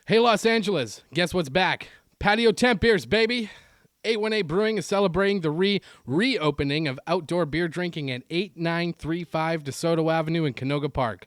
Hey, Los Angeles, guess what's back? Patio Temp beers, baby. 818 Brewing is celebrating the reopening of outdoor beer drinking at 8935 DeSoto Avenue in Canoga Park.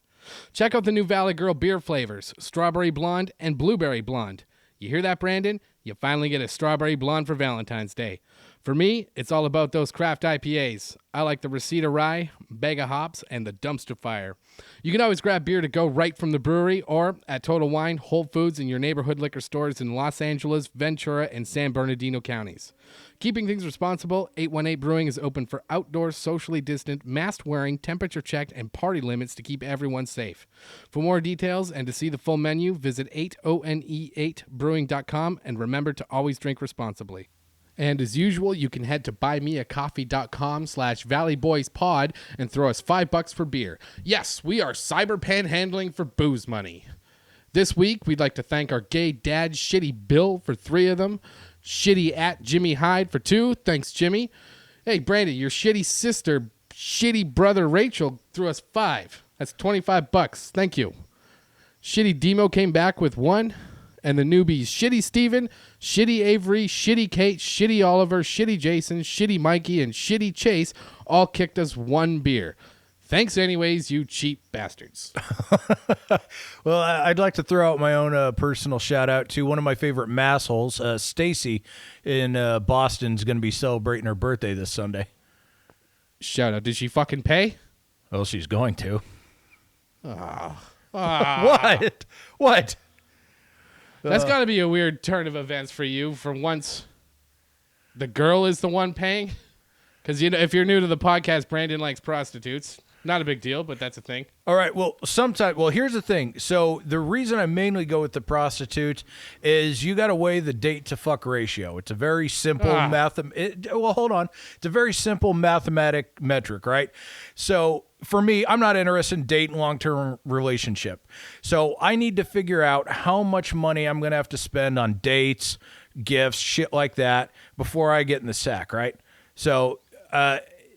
Check out the new Valley Girl beer flavors, Strawberry Blonde and Blueberry Blonde. You hear that, Brandon? You finally get a Strawberry Blonde for Valentine's Day. For me, it's all about those craft IPAs. I like the Reseda Rye, Bag of Hops, and the Dumpster Fire. You can always grab beer to go right from the brewery or at Total Wine, Whole Foods, and your neighborhood liquor stores in Los Angeles, Ventura, and San Bernardino counties. Keeping things responsible, 818 Brewing is open for outdoor, socially distant, mask-wearing, temperature-checked, and party limits to keep everyone safe. For more details and to see the full menu, visit 8one8brewing.com and remember to always drink responsibly. And as usual, you can head to buymeacoffee.com/valleyboyspod and throw us $5 for beer. Yes, we are cyber panhandling for booze money. This week, we'd like to thank our gay dad, Shitty Bill, for 3 of them. Shitty at Jimmy Hyde for 2. Thanks, Jimmy. Hey, Brandon, your shitty sister, shitty brother Rachel, threw us 5. That's $25. Thank you. Shitty Demo came back with 1. And the newbies, Shitty Steven, Shitty Avery, Shitty Kate, Shitty Oliver, Shitty Jason, Shitty Mikey, and Shitty Chase all kicked us 1 beer. Thanks anyways, you cheap bastards. Well, I'd like to throw out my own personal shout out to one of my favorite massholes, Stacy in Boston is going to be celebrating her birthday this Sunday. Shout out. Did she fucking pay? Well, she's going to. What? What? That's got to be a weird turn of events for you. For once, the girl is the one paying. Because if you're new to the podcast, Brandon likes prostitutes. Not a big deal, but that's a thing. All right. Well, here's the thing. So the reason I mainly go with the prostitute is you got to weigh the date to fuck ratio. It's a very simple hold on. It's a very simple mathematic metric, right? So for me, I'm not interested in dating long-term relationship. So I need to figure out how much money I'm going to have to spend on dates, gifts, shit like that before I get in the sack, right? So,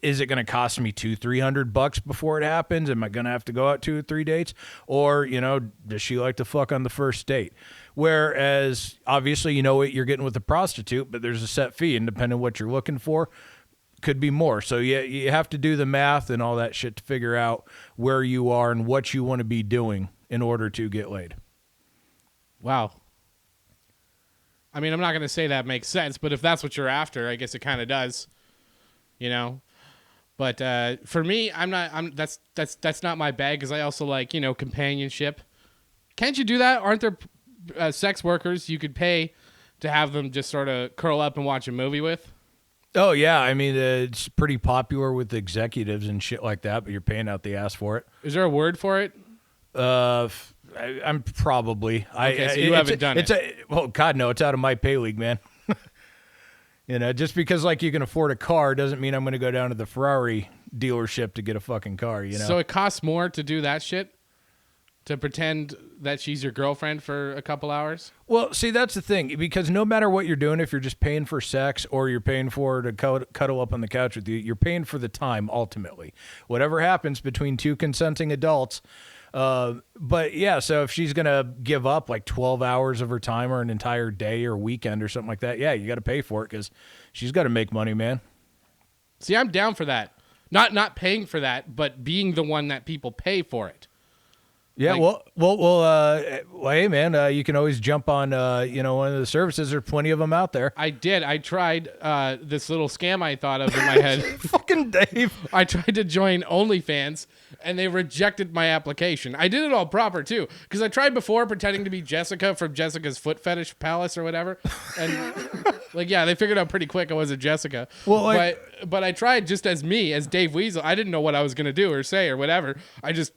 is it going to cost me $200-300 before it happens? Am I going to have to go out 2 or 3 dates? Or, does she like to fuck on the first date? Whereas, obviously, you know what you're getting with a prostitute, but there's a set fee, and depending on what you're looking for, could be more. So you have to do the math and all that shit to figure out where you are and what you want to be doing in order to get laid. Wow. I mean, I'm not going to say that makes sense, but if that's what you're after, I guess it kind of does. But for me, that's not my bag because I also like, companionship. Can't you do that? Aren't there sex workers you could pay to have them just sort of curl up and watch a movie with? Oh, yeah. I mean, it's pretty popular with executives and shit like that, but you're paying out the ass for it. Is there a word for it? I'm probably. Okay, so you haven't done it. Well, God, no. It's out of my pay league, man. Just because you can afford a car doesn't mean I'm going to go down to the Ferrari dealership to get a fucking car, So it costs more to do that shit? To pretend that she's your girlfriend for a couple hours? Well, see, that's the thing. Because no matter what you're doing, if you're just paying for sex or you're paying for her to cuddle up on the couch with you, you're paying for the time, ultimately. Whatever happens between 2 consenting adults. But yeah, so if she's going to give up 12 hours of her time or an entire day or weekend or something like that, yeah, you got to pay for it because she's got to make money, man. See, I'm down for that. Not paying for that, but being the one that people pay for it. Yeah, hey, man, you can always jump on, one of the services. There's plenty of them out there. I did. I tried this little scam I thought of in my head. Fucking Dave. I tried to join OnlyFans, and they rejected my application. I did it all proper, too, because I tried before pretending to be Jessica from Jessica's Foot Fetish Palace or whatever. And, they figured out pretty quick I wasn't Jessica. Well, but I tried just as me, as Dave Weasel. I didn't know what I was going to do or say or whatever. I just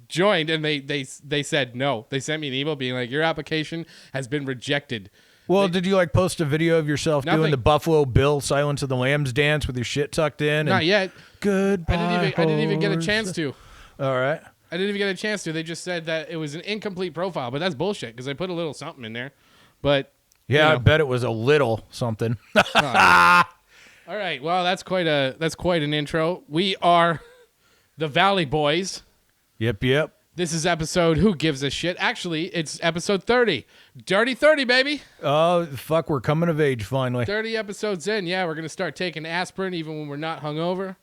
joined, and they said no. They sent me an email being like, your application has been rejected. Well, did you post a video of yourself doing the Buffalo Bill Silence of the Lambs dance with your shit tucked in? Not yet. Goodbye. I didn't even get a chance to. All right. I didn't even get a chance to. They just said that it was an incomplete profile, but that's bullshit because I put a little something in there. But yeah, I bet it was a little something. All right. Well, that's quite an intro. We are the Valley Boys. Yep. This is episode Who Gives a Shit? Actually, it's episode 30. Dirty 30, baby. Oh, fuck, we're coming of age finally. 30 episodes in. Yeah, we're going to start taking aspirin even when we're not hungover.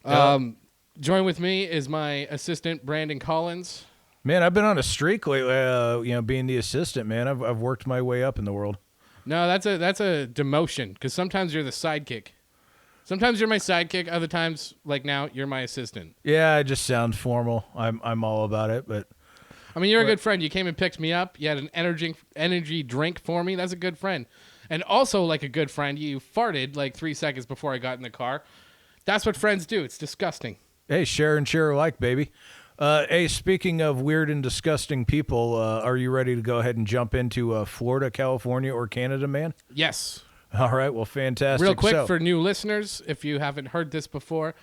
Join with me is my assistant, Brandon Collins. Man, I've been on a streak lately, being the assistant, man. I've worked my way up in the world. No, that's a demotion because sometimes you're the sidekick. Sometimes you're my sidekick. Other times, like now, you're my assistant. Yeah, it just sounds formal. I'm all about it, but I mean, you're a good friend. You came and picked me up. You had an energy drink for me. That's a good friend. And also, like a good friend, you farted like 3 seconds before I got in the car. That's what friends do. It's disgusting. hey, share and share alike, baby. Hey, speaking of weird and disgusting people, are you ready to go ahead and jump into Florida, California, or Canada, man? Yes. All right, well, fantastic. Real quick for new listeners, if you haven't heard this before,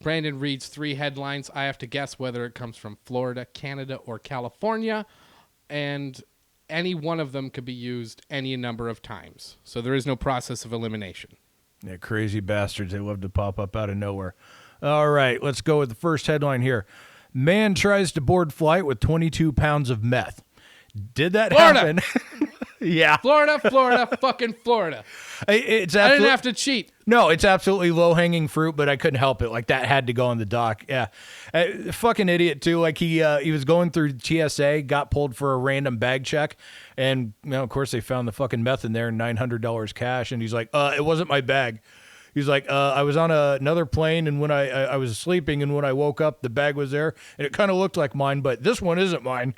Brandon reads 3 headlines. I have to guess whether it comes from Florida, Canada, or California, and any one of them could be used any number of times. So there is no process of elimination. Yeah, crazy bastards. They love to pop up out of nowhere. All right, let's go with the first headline here. Man tries to board flight with 22 pounds of meth. Did that happen? Yeah. Florida, fucking Florida. I didn't have to cheat. No, it's absolutely low-hanging fruit, but I couldn't help it. Like, that had to go on the dock. Yeah. Fucking idiot, too. Like, he was going through TSA, got pulled for a random bag check, and, of course, they found the fucking meth in there, $900 cash, and he's like, it wasn't my bag. He's like, I was on another plane, and when I was sleeping, and when I woke up, the bag was there, and it kind of looked like mine, but this one isn't mine.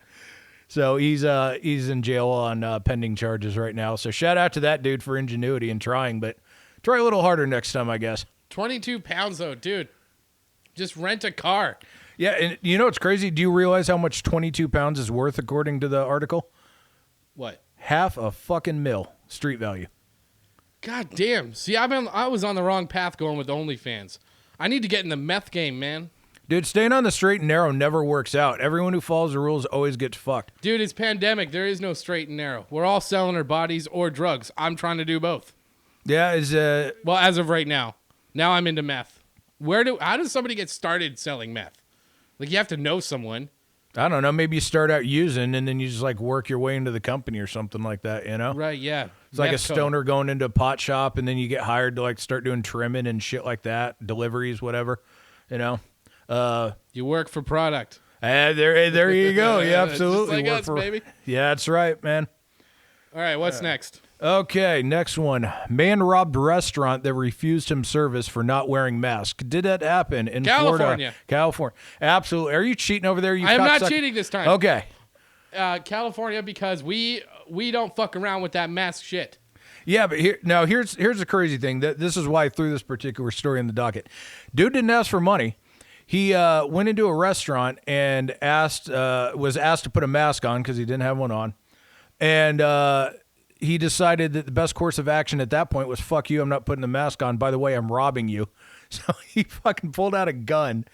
So he's in jail on pending charges right now. So shout out to that dude for ingenuity and trying, but try a little harder next time, I guess. 22 pounds, though, dude. Just rent a car. Yeah, and you know what's crazy? Do you realize how much 22 pounds is worth according to the article? What? $500,000 street value. God damn. See, I was on the wrong path going with OnlyFans. I need to get in the meth game, man. Dude, staying on the straight and narrow never works out. Everyone who follows the rules always gets fucked. Dude, it's pandemic. There is no straight and narrow. We're all selling our bodies or drugs. I'm trying to do both. Yeah, well, as of right now. Now I'm into meth. How does somebody get started selling meth? Like, you have to know someone. I don't know. Maybe you start out using and then you just like work your way into the company or something like that, you know? Right, yeah. It's like a stoner going into a pot shop and then you get hired to like start doing trimming and shit like that, deliveries, whatever, you know? You work for product. There you go. Yeah, absolutely. Just like us, baby. Yeah, that's right, man. All right, what's next? Okay, next one. Man robbed restaurant that refused him service for not wearing mask. Did that happen in California? Florida? California. Absolutely. Are you cheating over there? I am not cheating this time. Okay. California, because we don't fuck around with that mask shit. Yeah, but here's the crazy thing. This is why I threw this particular story in the docket. Dude didn't ask for money. He went into a restaurant and was asked to put a mask on because he didn't have one on. And he decided that the best course of action at that point was, fuck you, I'm not putting the mask on. By the way, I'm robbing you. So he fucking pulled out a gun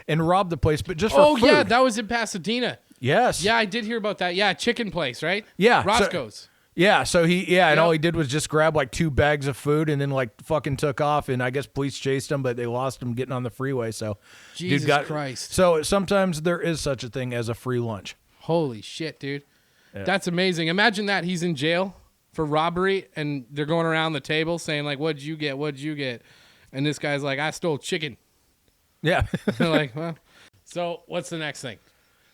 and robbed the place, but just for food. Yeah, that was in Pasadena. Yes. Yeah, I did hear about that. Yeah, chicken place, right? Yeah. Roscoe's. And all he did was just grab like 2 bags of food and then like fucking took off, and I guess police chased him, but they lost him getting on the freeway. So Jesus Christ. So sometimes there is such a thing as a free lunch. Holy shit, dude. Yeah. That's amazing. Imagine that he's in jail for robbery and they're going around the table saying like, what'd you get? And this guy's like, I stole chicken. Yeah. They're like, well, so what's the next thing?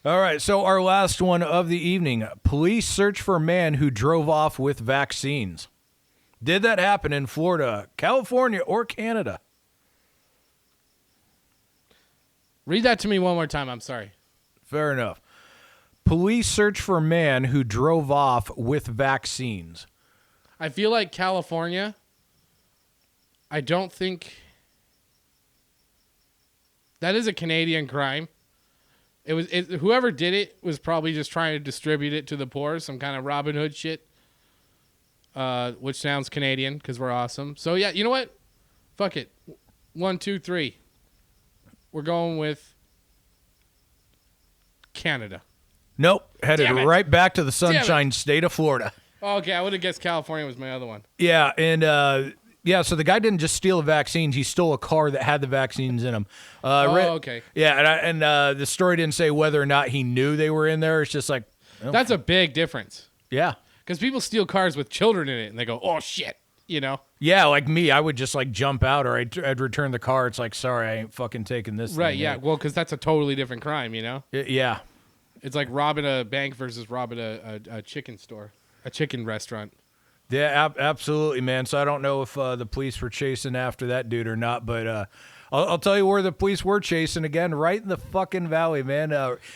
All right, so our last one of the evening. Police search for man who drove off with vaccines. Did that happen in Florida, California, or Canada? Read that to me one more time. I'm sorry. Fair enough. Police search for man who drove off with vaccines. I feel like California, I don't think that is a Canadian crime. Whoever did it was probably just trying to distribute it to the poor, some kind of Robin Hood shit, which sounds Canadian because we're awesome. So, yeah, you know what? Fuck it. 1, 2, 3. We're going with Canada. Nope. Headed right back to the sunshine state of Florida. Oh, okay, I would have guessed California was my other one. Yeah, and Yeah, so the guy didn't just steal the vaccines; he stole a car that had the vaccines in them. Okay. Yeah, and the story didn't say whether or not he knew they were in there. It's just like That's a big difference. Yeah. Because people steal cars with children in it, and they go, "Oh shit," you know. Yeah, like me, I would just like jump out, or I'd return the car. It's like, sorry, I ain't fucking taking this. Right? thing Yeah. yet. Well, because that's a totally different crime, you know. Yeah. It's like robbing a bank versus robbing a chicken store, a chicken restaurant. Yeah, absolutely, man. So I don't know if the police were chasing after that dude or not, but I'll tell you where the police were chasing again, right in the fucking valley, man.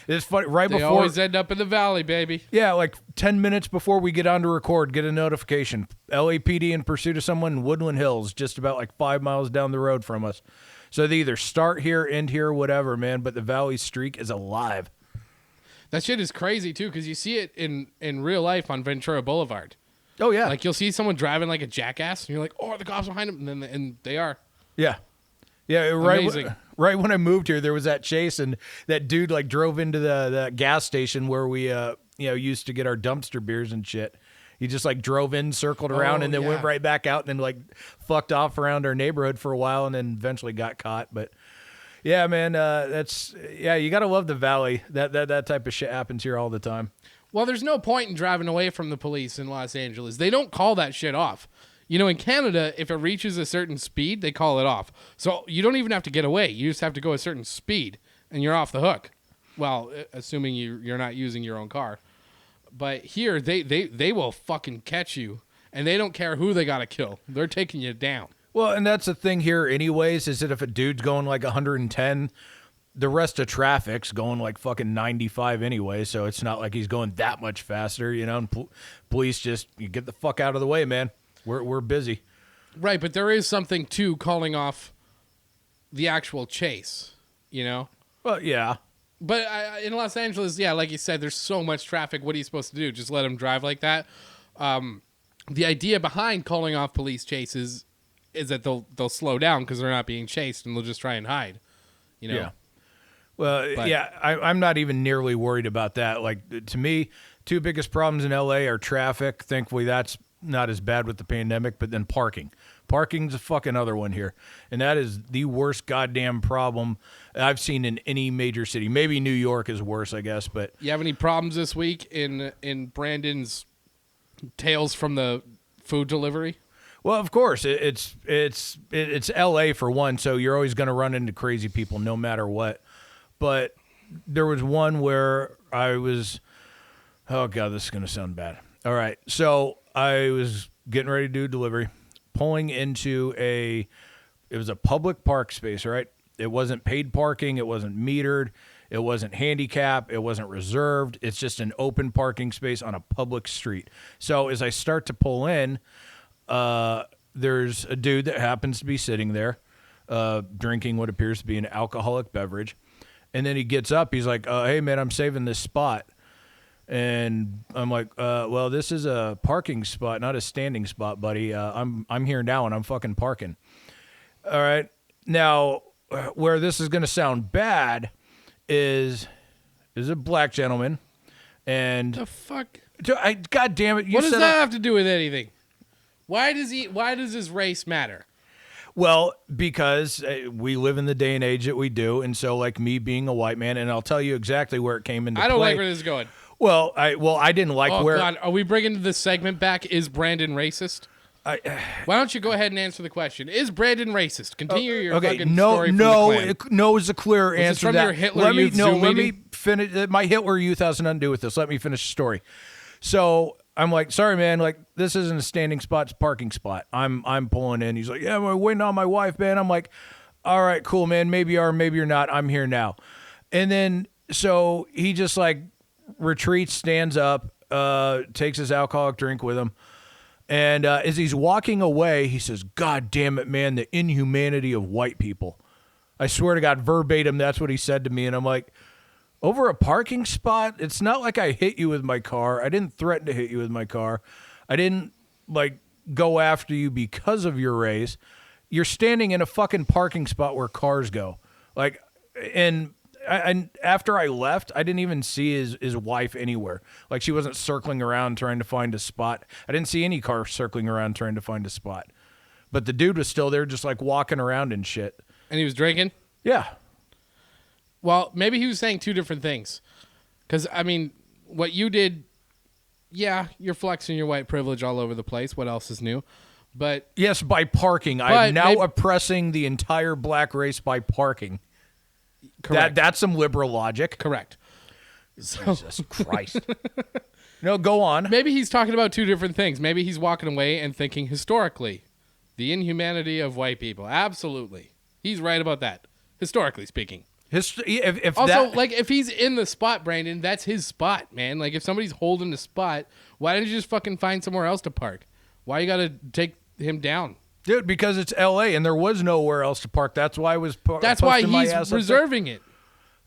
It's funny, They always end up in the valley, baby. Yeah, like 10 minutes before we get on to record, get a notification. LAPD in pursuit of someone in Woodland Hills, just about like 5 miles down the road from us. So they either start here, end here, whatever, man, but the valley streak is alive. That shit is crazy, too, because you see it in real life on Ventura Boulevard. Oh, yeah. Like, you'll see someone driving like a jackass, and you're like, oh, the cops behind him, and they are. Yeah. Yeah, Amazing. Right when I moved here, there was that chase, and that dude like drove into the gas station where we used to get our dumpster beers and shit. He just like drove in, circled around, and then went right back out, and then like fucked off around our neighborhood for a while, and then eventually got caught. But yeah, man, you gotta love the valley. That type of shit happens here all the time. Well, there's no point in driving away from the police in Los Angeles. They don't call that shit off. You know, in Canada, if it reaches a certain speed, they call it off. So you don't even have to get away. You just have to go a certain speed, and you're off the hook. Well, assuming you're not using your own car. But here, they will fucking catch you, and they don't care who they got to kill. They're taking you down. Well, and that's the thing here anyways, is that if a dude's going like 110, the rest of traffic's going like fucking 95 anyway, so it's not like he's going that much faster, you know, and police just, you get the fuck out of the way, man. We're busy. Right, but there is something to calling off the actual chase, you know? Well, yeah. But in Los Angeles, yeah, like you said, there's so much traffic. What are you supposed to do? Just let them drive like that? The idea behind calling off police chases is that they'll slow down because they're not being chased, and they'll just try and hide, you know? Yeah. Well, I'm not even nearly worried about that. Like, to me, two biggest problems in L.A. are traffic. Thankfully, that's not as bad with the pandemic, but then parking. Parking's a fucking other one here. And that is the worst goddamn problem I've seen in any major city. Maybe New York is worse, I guess, but... You have any problems this week in Brandon's tales from the food delivery? Well, of course. It's L.A. for one, so you're always going to run into crazy people no matter what. But there was one where I was... Oh, God, this is going to sound bad. All right, so I was getting ready to do delivery, pulling into it was a public park space, right? It wasn't paid parking. It wasn't metered. It wasn't handicap. It wasn't reserved. It's just an open parking space on a public street. So as I start to pull in, there's a dude that happens to be sitting there drinking what appears to be an alcoholic beverage. And then he gets up. He's like, hey, man, I'm saving this spot. And I'm like, well, this is a parking spot, not a standing spot, buddy. I'm here now, and I'm fucking parking. All right. Now, where this is going to sound bad is a black gentleman. And The fuck? God damn it. What does that have to do with anything? Why does his race matter? Well, because we live in the day and age that we do. And so, like me being a white man, and I'll tell you exactly where it came into play. I don't like where this is going. Well, I didn't like where... Oh, God. Are we bringing this segment back? Is Brandon racist? Why don't you go ahead and answer the question? Is Brandon racist? Continue your fucking story from the Klan. No is a clear answer. From your Hitler Youth Zoom let meeting? me finish. My Hitler Youth has nothing to do with this. Let me finish the story. So I'm like, sorry, man. Like, this isn't a standing spot. It's a parking spot. I'm pulling in. He's like, yeah, I'm waiting on my wife, man. I'm like, all right, cool, man. Maybe you are, maybe you're not. I'm here now. And then, so he just like retreats, stands up, takes his alcoholic drink with him. And as he's walking away, he says, God damn it, man, the inhumanity of white people. I swear to God, verbatim, that's what he said to me. And I'm like, over a parking spot? It's not like I hit you with my car. I didn't threaten to hit you with my car. I didn't, like, go after you because of your race. You're standing in a fucking parking spot where cars go. Like, and after I left, I didn't even see his wife anywhere. Like, she wasn't circling around trying to find a spot. I didn't see any car circling around trying to find a spot. But the dude was still there just like walking around and shit. And he was drinking? Yeah. Well, maybe he was saying two different things. Because, I mean, what you did, yeah, you're flexing your white privilege all over the place. What else is new? But yes, by parking. I'm now oppressing the entire black race by parking. Correct. That's some liberal logic. Correct. Jesus Christ. No, go on. Maybe he's talking about two different things. Maybe he's walking away and thinking historically, the inhumanity of white people. Absolutely. He's right about that, historically speaking. If he's in the spot, Brandon, that's his spot, man. Like, if somebody's holding the spot, why didn't you just fucking find somewhere else to park? Why you got to take him down? Dude, because it's L.A. and there was nowhere else to park. That's why I was That's why he's reserving it.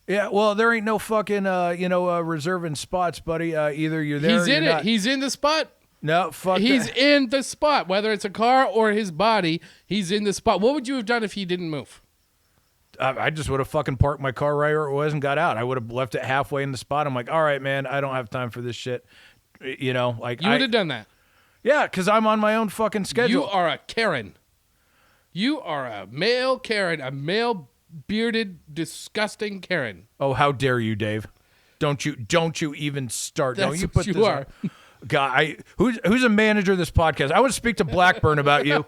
Yeah, well, there ain't no fucking, reserving spots, buddy. Either you're there or you're not. He's in the spot. No, fuck He's that. in the spot. Whether it's a car or his body, he's in the spot. What would you have done if he didn't move? I just would have fucking parked my car right where it was and got out. I would have left it halfway in the spot. I'm like, all right, man, I don't have time for this shit. You would have done that. Yeah, because I'm on my own fucking schedule. You are a Karen. You are a male Karen, a male bearded, disgusting Karen. Oh, how dare you, Dave? Don't you even start. That's Don't you what put you this are. on. God, who's a manager of this podcast? I want to speak to Blackburn about you.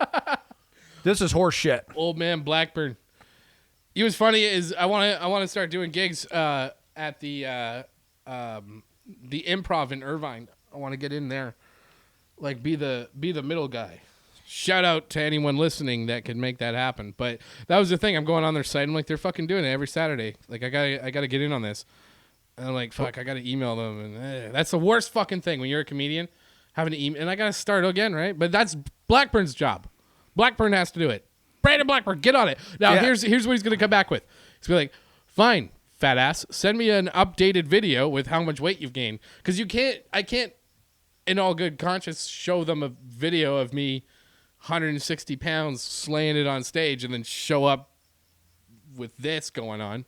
This is horse shit. Old man Blackburn. He was funny is I want to start doing gigs at the Improv in Irvine. I want to get in there, like be the middle guy. Shout out to anyone listening that could make that happen. But that was the thing. I'm going on their site. I'm like, they're fucking doing it every Saturday. Like, I gotta get in on this. And I'm like, fuck, I gotta email them. And that's the worst fucking thing when you're a comedian, having to email. And I gotta start again, right? But that's Blackburn's job. Blackburn has to do it. Brandon Blackburn, get on it. Now, here's what he's gonna come back with. He's gonna be like, fine, fat ass, send me an updated video with how much weight you've gained. Because I can't, in all good conscience, show them a video of me 160 pounds slaying it on stage and then show up with this going on,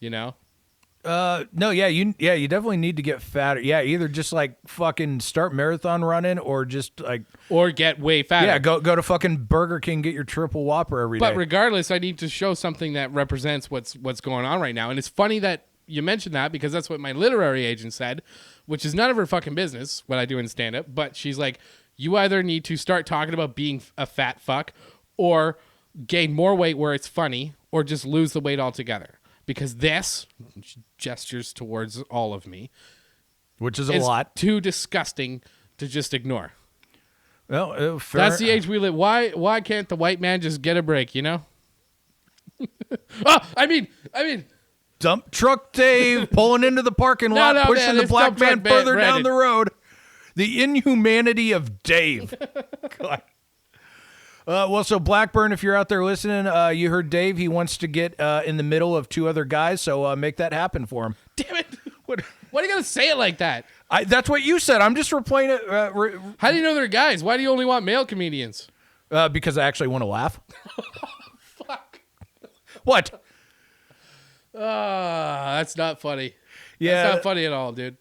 No, you definitely need to get fatter. Yeah, either just like fucking start marathon running or just like or get way fatter. Yeah, go to fucking Burger King, get your triple Whopper every day. But regardless, I need to show something that represents what's going on right now. And it's funny that you mentioned that because that's what my literary agent said, which is none of her fucking business what I do in stand up, but she's like, you either need to start talking about being a fat fuck or gain more weight where it's funny or just lose the weight altogether. Because this, gestures towards all of me, which is a lot, too disgusting to just ignore. Well, that's the age we live. Why can't the white man just get a break? I mean, dump truck Dave pulling into the parking lot, pushing the black man further down the road. The inhumanity of Dave. God. So Blackburn, if you're out there listening, you heard Dave. He wants to get in the middle of two other guys, so make that happen for him. Damn it. Why are you going to say it like that? That's what you said. I'm just replaying it. How do you know they're guys? Why do you only want male comedians? Because I actually want to laugh. Fuck. What? That's not funny. Yeah. That's not funny at all, dude.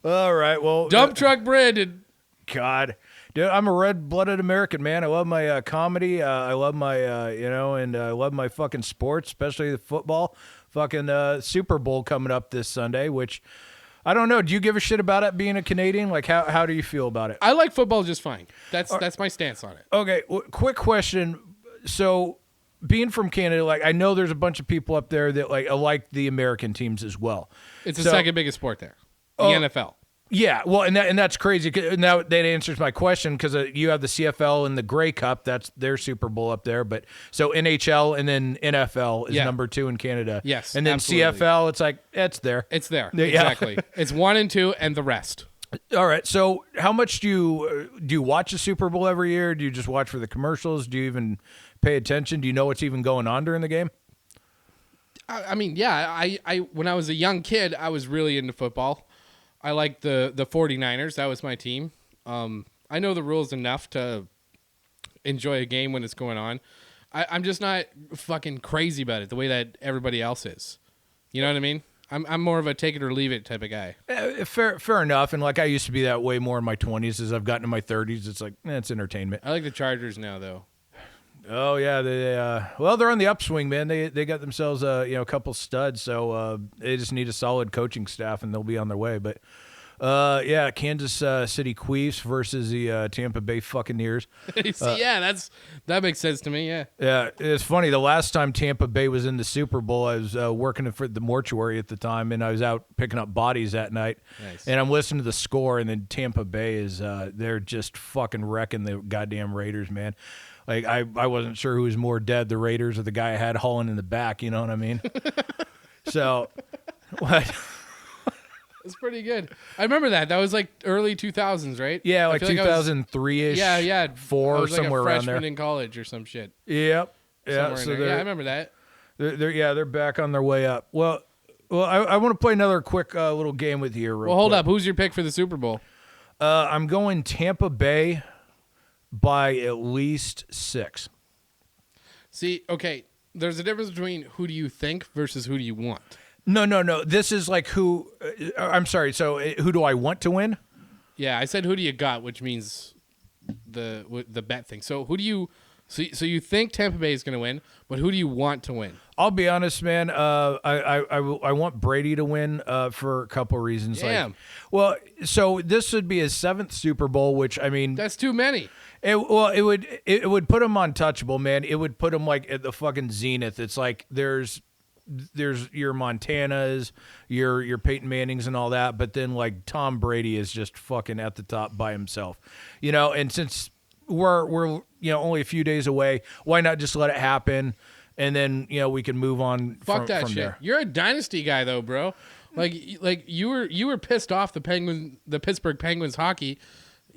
All right, well. Dump truck Brandon. God. Dude, I'm a red-blooded American, man. I love my comedy. I love my, and I love my fucking sports, especially the football. Fucking Super Bowl coming up this Sunday, which I don't know. Do you give a shit about it being a Canadian? Like, how do you feel about it? I like football just fine. That's my stance on it. Okay, quick question. So, being from Canada, like, I know there's a bunch of people up there that like the American teams as well. It's the second biggest sport there, the NFL. Yeah, well, and that's crazy. Now that answers my question because you have the CFL and the Grey Cup. That's their Super Bowl up there. But so NHL and then NFL is number 2 in Canada. Yes, and then absolutely. CFL, it's like it's there. It's there exactly. It's 1 and 2 and the rest. All right. So how much do you watch the Super Bowl every year? Do you just watch for the commercials? Do you even pay attention? Do you know what's even going on during the game? I mean, yeah. I when I was a young kid, I was really into football. I like the 49ers. That was my team. I know the rules enough to enjoy a game when it's going on. I'm just not fucking crazy about it the way that everybody else is. You know what I mean? I'm more of a take it or leave it type of guy. Fair enough. And like I used to be that way more in my 20s. As I've gotten to my 30s, it's like it's entertainment. I like the Chargers now, though. Oh yeah, they're on the upswing, man. They got themselves a couple studs, so they just need a solid coaching staff, and they'll be on their way. But Kansas City Chiefs versus the Tampa Bay Buccaneers. That makes sense to me. Yeah. Yeah, it's funny. The last time Tampa Bay was in the Super Bowl, I was working for the mortuary at the time, and I was out picking up bodies that night. Nice. And I'm listening to the score, and then Tampa Bay is they're just fucking wrecking the goddamn Raiders, man. Like, I wasn't sure who was more dead, the Raiders or the guy I had hauling in the back, you know what I mean? So, what? It's pretty good. I remember that. That was like early 2000s, right? Yeah, like 2003-ish. Yeah. 4, I was somewhere like a around there. freshman in college or some shit. Yep. Yeah, so I remember that. They're back on their way up. Well, I want to play another quick little game with you here real hold quick. up. Who's your pick for the Super Bowl? I'm going Tampa Bay by at least 6. See, okay, there's a difference between who do you think versus who do you want. No. This is like who. I'm sorry. So who do I want to win? Yeah, I said who do you got, which means the bet thing. So who do you? So you think Tampa Bay is going to win, but who do you want to win? I'll be honest, man. I want Brady to win for a couple reasons. Damn. So this would be his 7th Super Bowl, which I mean, That's too many. it would put him untouchable, man. It would put him like at the fucking zenith. It's like there's your Montanas, your Peyton Mannings and all that, but then like Tom Brady is just fucking at the top by himself, and since we're only a few days away, why not just let it happen, and then we can move on. Fuck that from shit. there. You're a dynasty guy though, bro. Like you were pissed off the Pittsburgh Penguins hockey.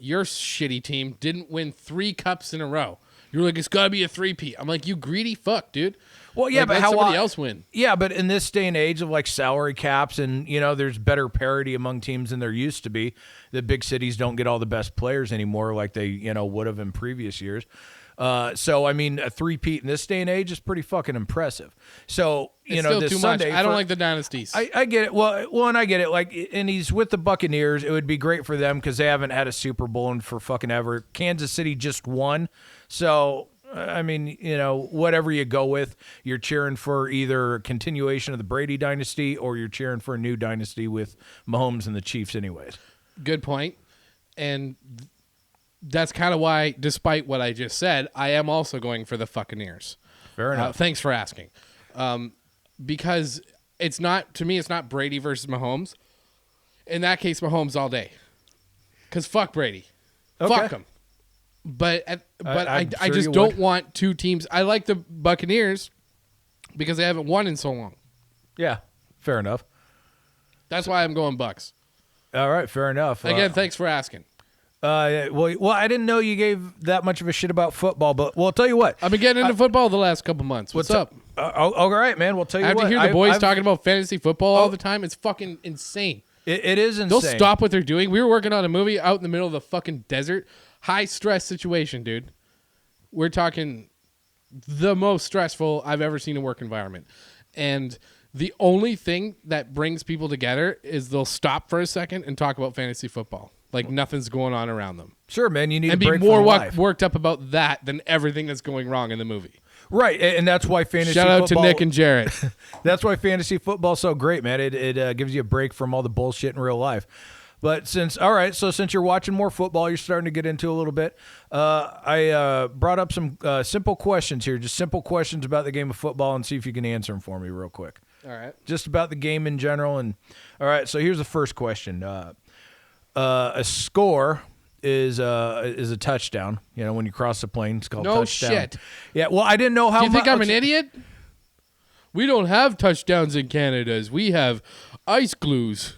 Your shitty team didn't win 3 cups in a row. You're like, it's got to be a 3-peat. I'm like, you greedy fuck, dude. Well, yeah, but let how somebody else win? Yeah, but in this day and age of like salary caps and there's better parity among teams than there used to be. The big cities don't get all the best players anymore like they would have in previous years. So I mean, a 3-peat in this day and age is pretty fucking impressive. So It's still this too Sunday, much. I don't like the dynasties. I get it. Well, and I get it. Like, and he's with the Buccaneers. It would be great for them because they haven't had a Super Bowl in for fucking ever. Kansas City just won, so I mean, whatever you go with, you're cheering for either a continuation of the Brady dynasty or you're cheering for a new dynasty with Mahomes and the Chiefs, anyways. Good point. And that's kind of why, despite what I just said, I am also going for the Buccaneers. Fair enough. Thanks for asking. Because it's not Brady versus Mahomes. In that case, Mahomes all day. Because fuck Brady. Okay. Fuck him. But I sure just you don't would. want two teams. I like the Buccaneers because they haven't won in so long. Yeah, fair enough. That's why I'm going Bucks. All right, fair enough. Again, thanks for asking. Well, I didn't know you gave that much of a shit about football, but I'll tell you what. I've been getting into football the last couple months. What's up? All right, man. We'll tell you what. I have to hear the boys talking about fantasy football all the time. It's fucking insane. It is insane. They'll stop what they're doing. We were working on a movie out in the middle of the fucking desert. High stress situation, dude. We're talking the most stressful I've ever seen a work environment. And the only thing that brings people together is they'll stop for a second and talk about fantasy football. Like nothing's going on around them. Sure, man. You need and a break be more from life. worked up about that than everything that's going wrong in the movie. Right, and that's why fantasy Shout out football, to Nick and Jarrett. That's why fantasy football is so great, man. It gives you a break from all the bullshit in real life. But since you're watching more football, you're starting to get into a little bit. I brought up some simple questions here, just simple questions about the game of football, and see if you can answer them for me real quick. All right. Just about the game in general. And all right, so here's the first question. A score is a touchdown. When you cross the plane, it's called touchdown. No shit. Yeah. Well, I didn't know how. Do you think I'm an idiot? We don't have touchdowns in Canada. We have ice glues.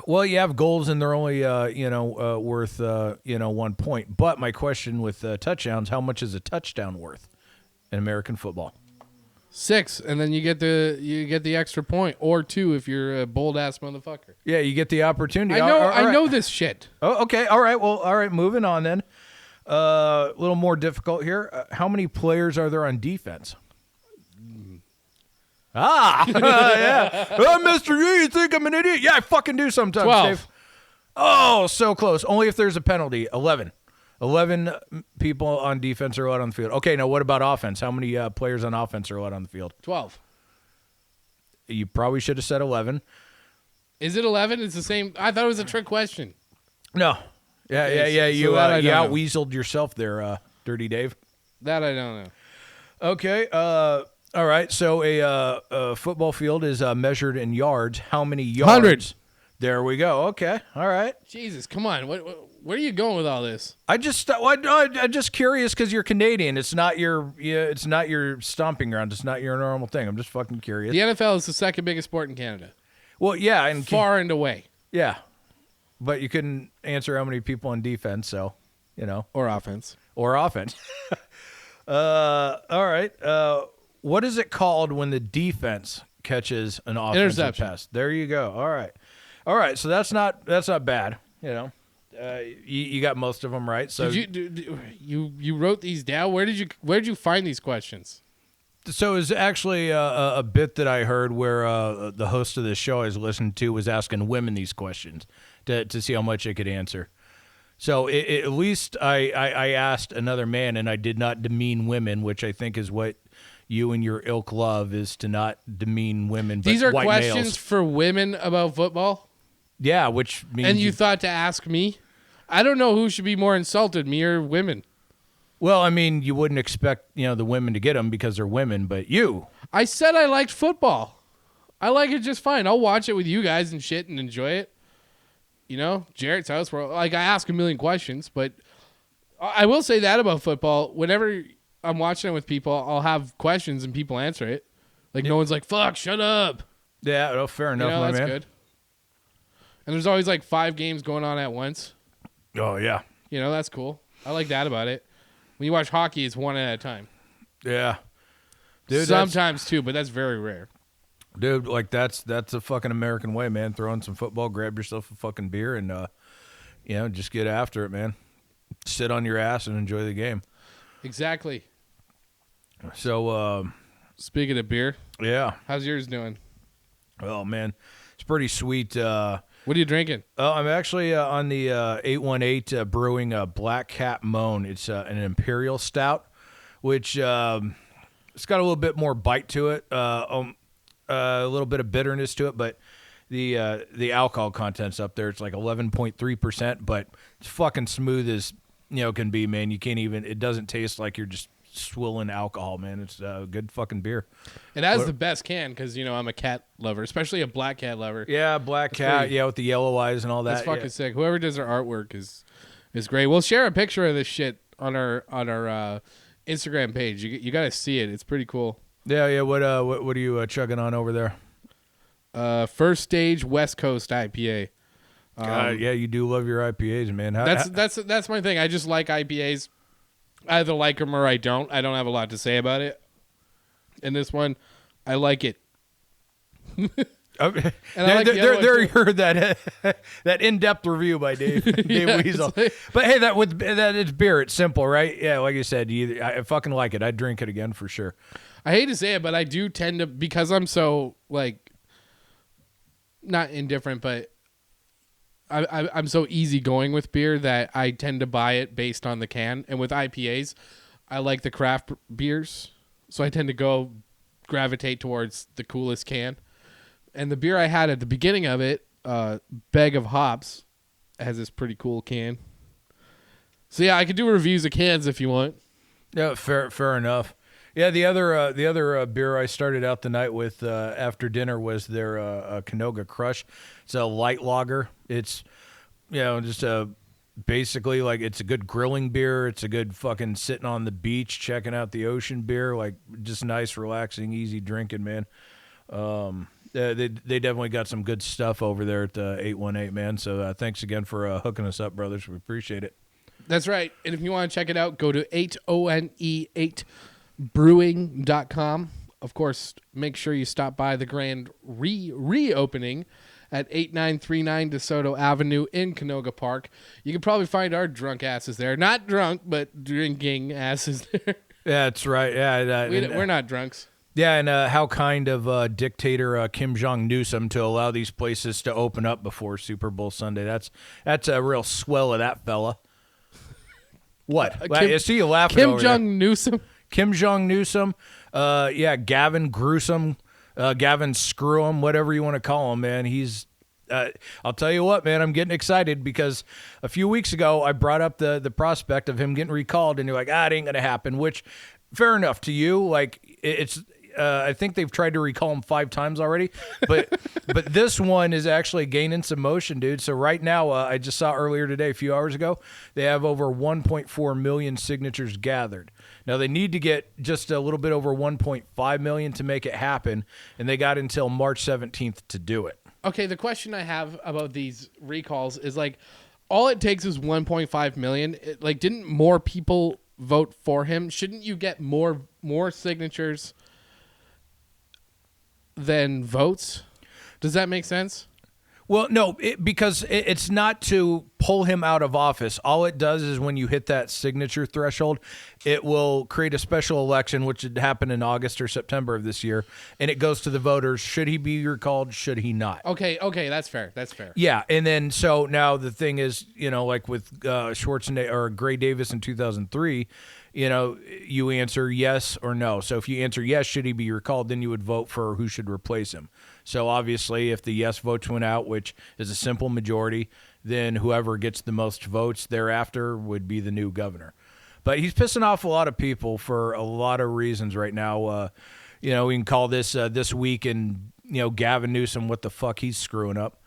Well, you have goals, and they're only worth 1 point. But my question with touchdowns: how much is a touchdown worth in American football? 6, and then you get the extra point, or 2 if you're a bold ass motherfucker. Yeah, you get the opportunity. I know this shit. Oh, okay. All right. Well, all right. Moving on then. A little more difficult here. How many players are there on defense? Yeah. Oh, Mr. E, you think I'm an idiot? Yeah, I fucking do sometimes, 12. Dave. Oh, so close. Only if there's a penalty. 11. 11 people on defense are allowed on the field. Okay, now what about offense? How many players on offense are allowed on the field? 12. You probably should have said 11. Is it 11? It's the same. I thought it was a trick question. No. Yeah. So You that I don't know. out-weaseled yourself there, Dirty Dave. That I don't know. Okay. All right. So a football field is measured in yards. How many yards? 100. There we go. Okay. All right. Jesus, come on. Where are you going with all this? I'm just curious because you're Canadian. It's not your stomping ground. It's not your normal thing. I'm just fucking curious. The NFL is the second biggest sport in Canada. Well, yeah, and Far and away. yeah, but you couldn't answer how many people on defense, so Or offense. or offense. All right. What is it called when the defense catches an offensive Interception. pass? There you go. All right. So that's not bad. You got most of them right. So you wrote these down? Where did you find these questions? So it's actually a bit that I heard where the host of the show I was listening to was asking women these questions to see how much they could answer. So at least I asked another man, and I did not demean women, which I think is what you and your ilk love, is to not demean women. But These are white questions males. for women about football? Yeah, which means And you thought to ask me? I don't know who should be more insulted, me or women. Well, I mean, you wouldn't expect the women to get them because they're women, but you. I said I liked football. I like it just fine. I'll watch it with you guys and shit and enjoy it. Jarrett's house, where I ask a million questions, but I will say that about football. Whenever I'm watching it with people, I'll have questions and people answer it. Like no one's like, "Fuck, shut up." Yeah, well, fair enough, my that's man. good. And there's always like 5 games going on at once. Oh yeah, That's cool. I like that about it. When you watch hockey, it's one at a time. yeah. Dude, Sometimes two, but that's very rare. Dude, like that's a fucking American way, man. Throw in some football, grab yourself a fucking beer, and just get after it, man. Sit on your ass and enjoy the game. Exactly. So, Speaking of beer, yeah. how's yours doing? Oh man, it's pretty sweet. What are you drinking? I'm actually on the 818 Brewing Black Cat Moan. It's an imperial stout, which it's got a little bit more bite to it. A little bit of bitterness to it, but the alcohol content's up there. It's like 11.3%, but it's fucking smooth as can be, man. You can't even. It doesn't taste like you're just swilling alcohol, man. It's a good fucking beer. It has the best can because I'm a cat lover, especially a black cat lover. Yeah, black cat. Yeah, with the yellow eyes and all that. That's fucking sick. Whoever does their artwork is great. We'll share a picture of this shit on our Instagram page. You got to see it. It's pretty cool. Yeah. What are you chugging on over there? First Stage West Coast IPA. Yeah, you do love your IPAs, man. That's my thing. I just like IPAs. I either like them or I don't. I don't have a lot to say about it. And this one, I like it. Okay. And I like there you heard that in-depth review by Dave Weasel. But hey, that it's beer. It's simple, right? Yeah, like you said, I fucking like it. I'd drink it again for sure. I hate to say it, but I do tend to, because I'm so not indifferent, but I'm so easygoing with beer that I tend to buy it based on the can. And with IPAs, I like the craft beers, so I tend to gravitate towards the coolest can. And the beer I had at the beginning of it, Bag of Hops, has this pretty cool can. So yeah, I could do reviews of cans if you want. Yeah, fair enough. Yeah, the other beer I started out the night with after dinner was their Canoga Crush. It's a light lager. It's just basically like it's a good grilling beer. It's a good fucking sitting on the beach checking out the ocean beer. Like just nice, relaxing, easy drinking, man. They definitely got some good stuff over there at the 818, man. So thanks again for hooking us up, brothers. We appreciate it. That's right. And if you want to check it out, go to 8ONE8brewing.com. Of course, make sure you stop by the grand reopening at 8939 DeSoto Avenue in Canoga Park. You can probably find our drunk asses there. Not drunk, but drinking asses there. Yeah, that's right. Yeah, we're not drunks. Yeah, and how kind of dictator Kim Jeong Newsom to allow these places to open up before Super Bowl Sunday. That's a real swell of that fella. What? I see you laughing Kim over there. Jong Newsom. Kim Jeong Newsom. Yeah, Gavin Gruesome. Gavin Screw him, whatever you want to call him, man. He's. I'll tell you what, man. I'm getting excited because a few weeks ago I brought up the prospect of him getting recalled, and you're like, it ain't gonna happen. Which, fair enough to you. Like it's. I think they've tried to recall him 5 times already, but this one is actually gaining some motion, dude. So right now, I just saw earlier today, a few hours ago, they have over 1.4 million signatures gathered. Now they need to get just a little bit over 1.5 million to make it happen, and they got until March 17th to do it. Okay, the question I have about these recalls is like, all it takes is 1.5 million. Like, didn't more people vote for him? Shouldn't you get more signatures than votes? Does that make sense? Well, no, because it's not to pull him out of office. All it does is when you hit that signature threshold, it will create a special election, which would happen in August or September of this year, and it goes to the voters. Should he be recalled? Should he not? Okay, that's fair. That's fair. Yeah, and then so now the thing is, like with Schwarzenegger or Gray Davis in 2003, you answer yes or no. So if you answer yes, should he be recalled, then you would vote for who should replace him. So obviously, if the yes votes went out, which is a simple majority, then whoever gets the most votes thereafter would be the new governor. But he's pissing off a lot of people for a lot of reasons right now. We can call this this week and Gavin Newsom, what the fuck he's screwing up.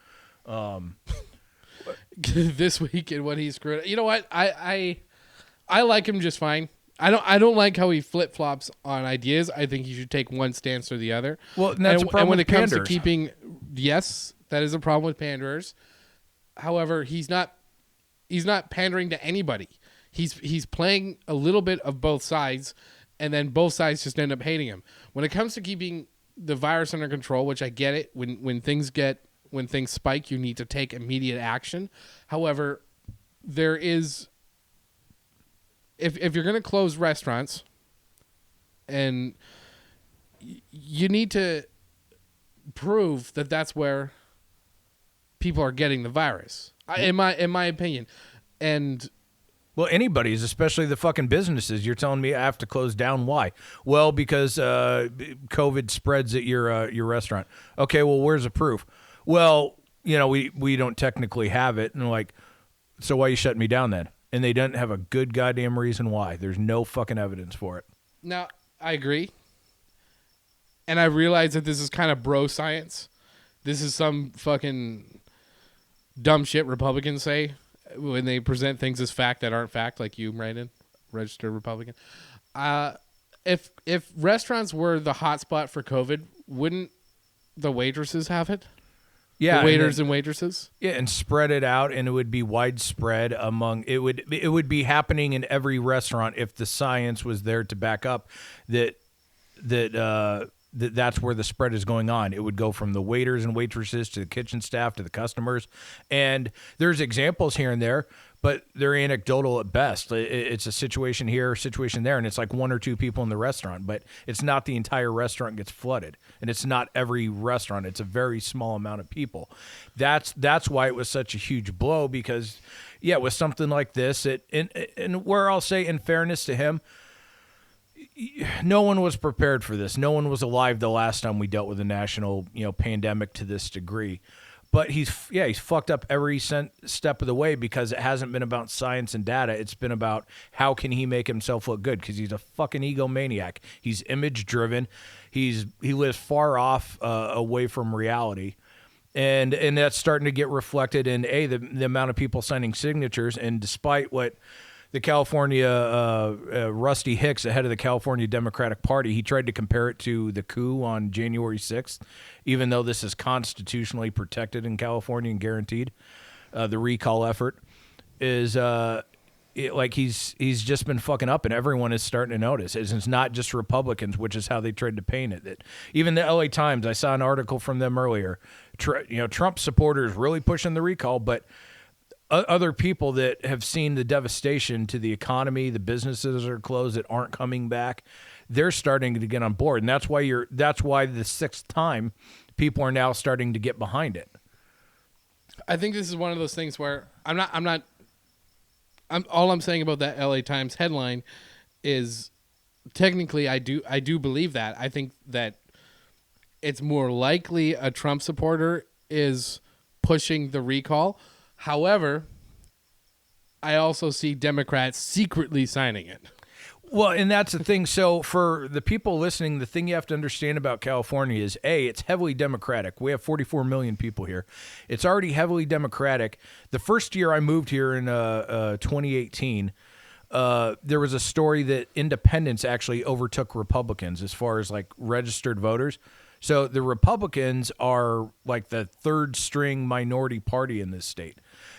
This week and what he's screwing up. You know what? I like him just fine. I don't like how he flip flops on ideas. I think he should take one stance or the other. Well, and that's a problem when with it comes panders. to keeping, yes, that is a problem with panderers. However, he's not pandering to anybody. He's playing a little bit of both sides, and then both sides just end up hating him. When it comes to keeping the virus under control, which I get it, when things spike, you need to take immediate action. However, there is. If you're going to close restaurants, and you need to prove that that's where people are getting the virus, in my opinion, and well, anybody's, especially the fucking businesses. You're telling me I have to close down? Why? Well, because COVID spreads at your restaurant. Okay, well, where's the proof? Well, we don't technically have it, and like, so why are you shutting me down then? And they didn't have a good goddamn reason why. There's no fucking evidence for it. Now, I agree. And I realize that this is kind of bro science. This is some fucking dumb shit Republicans say when they present things as fact that aren't fact, like you, Brandon, registered Republican. If restaurants were the hotspot for COVID, wouldn't the waitresses have it? Yeah, the waiters and waitresses. Yeah, and spread it out, and it would be widespread among. It would be happening in every restaurant if the science was there to back up that's where the spread is going on. It would go from the waiters and waitresses to the kitchen staff to the customers, and there's examples here and there, but they're anecdotal at best. It's a situation here, situation there, and it's like 1 or 2 people in the restaurant, but it's not the entire restaurant gets flooded, and it's not every restaurant. It's a very small amount of people. That's why it was such a huge blow, because, yeah, with something like this, and where I'll say in fairness to him, no one was prepared for this. No one was alive the last time we dealt with a national, pandemic to this degree. But he's fucked up every step of the way, because it hasn't been about science and data. It's been about how can he make himself look good, because he's a fucking egomaniac. He's image driven. He lives far off away from reality. And that's starting to get reflected in the amount of people signing signatures. And despite what the California Rusty Hicks, the head of the California Democratic Party, he tried to compare it to the coup on January 6th, even though this is constitutionally protected in California and guaranteed. The recall effort is he's just been fucking up, and everyone is starting to notice. It's not just Republicans, which is how they tried to paint it. That even the LA Times, I saw an article from them earlier. Trump supporters really pushing the recall, but other people that have seen the devastation to the economy, the businesses that are closed that aren't coming back, they're starting to get on board, and that's why the sixth time people are now starting to get behind it. I think this is one of those things where all I'm saying about that LA Times headline is technically I do believe that. I think that it's more likely a Trump supporter is pushing the recall. However, I also see Democrats secretly signing it. Well, and that's the thing. So for the people listening, the thing you have to understand about California is, A, it's heavily Democratic. We have 44 million people here. It's already heavily Democratic. The first year I moved here in 2018, there was a story that independents actually overtook Republicans as far as like registered voters. So the Republicans are like the third string minority party in this state.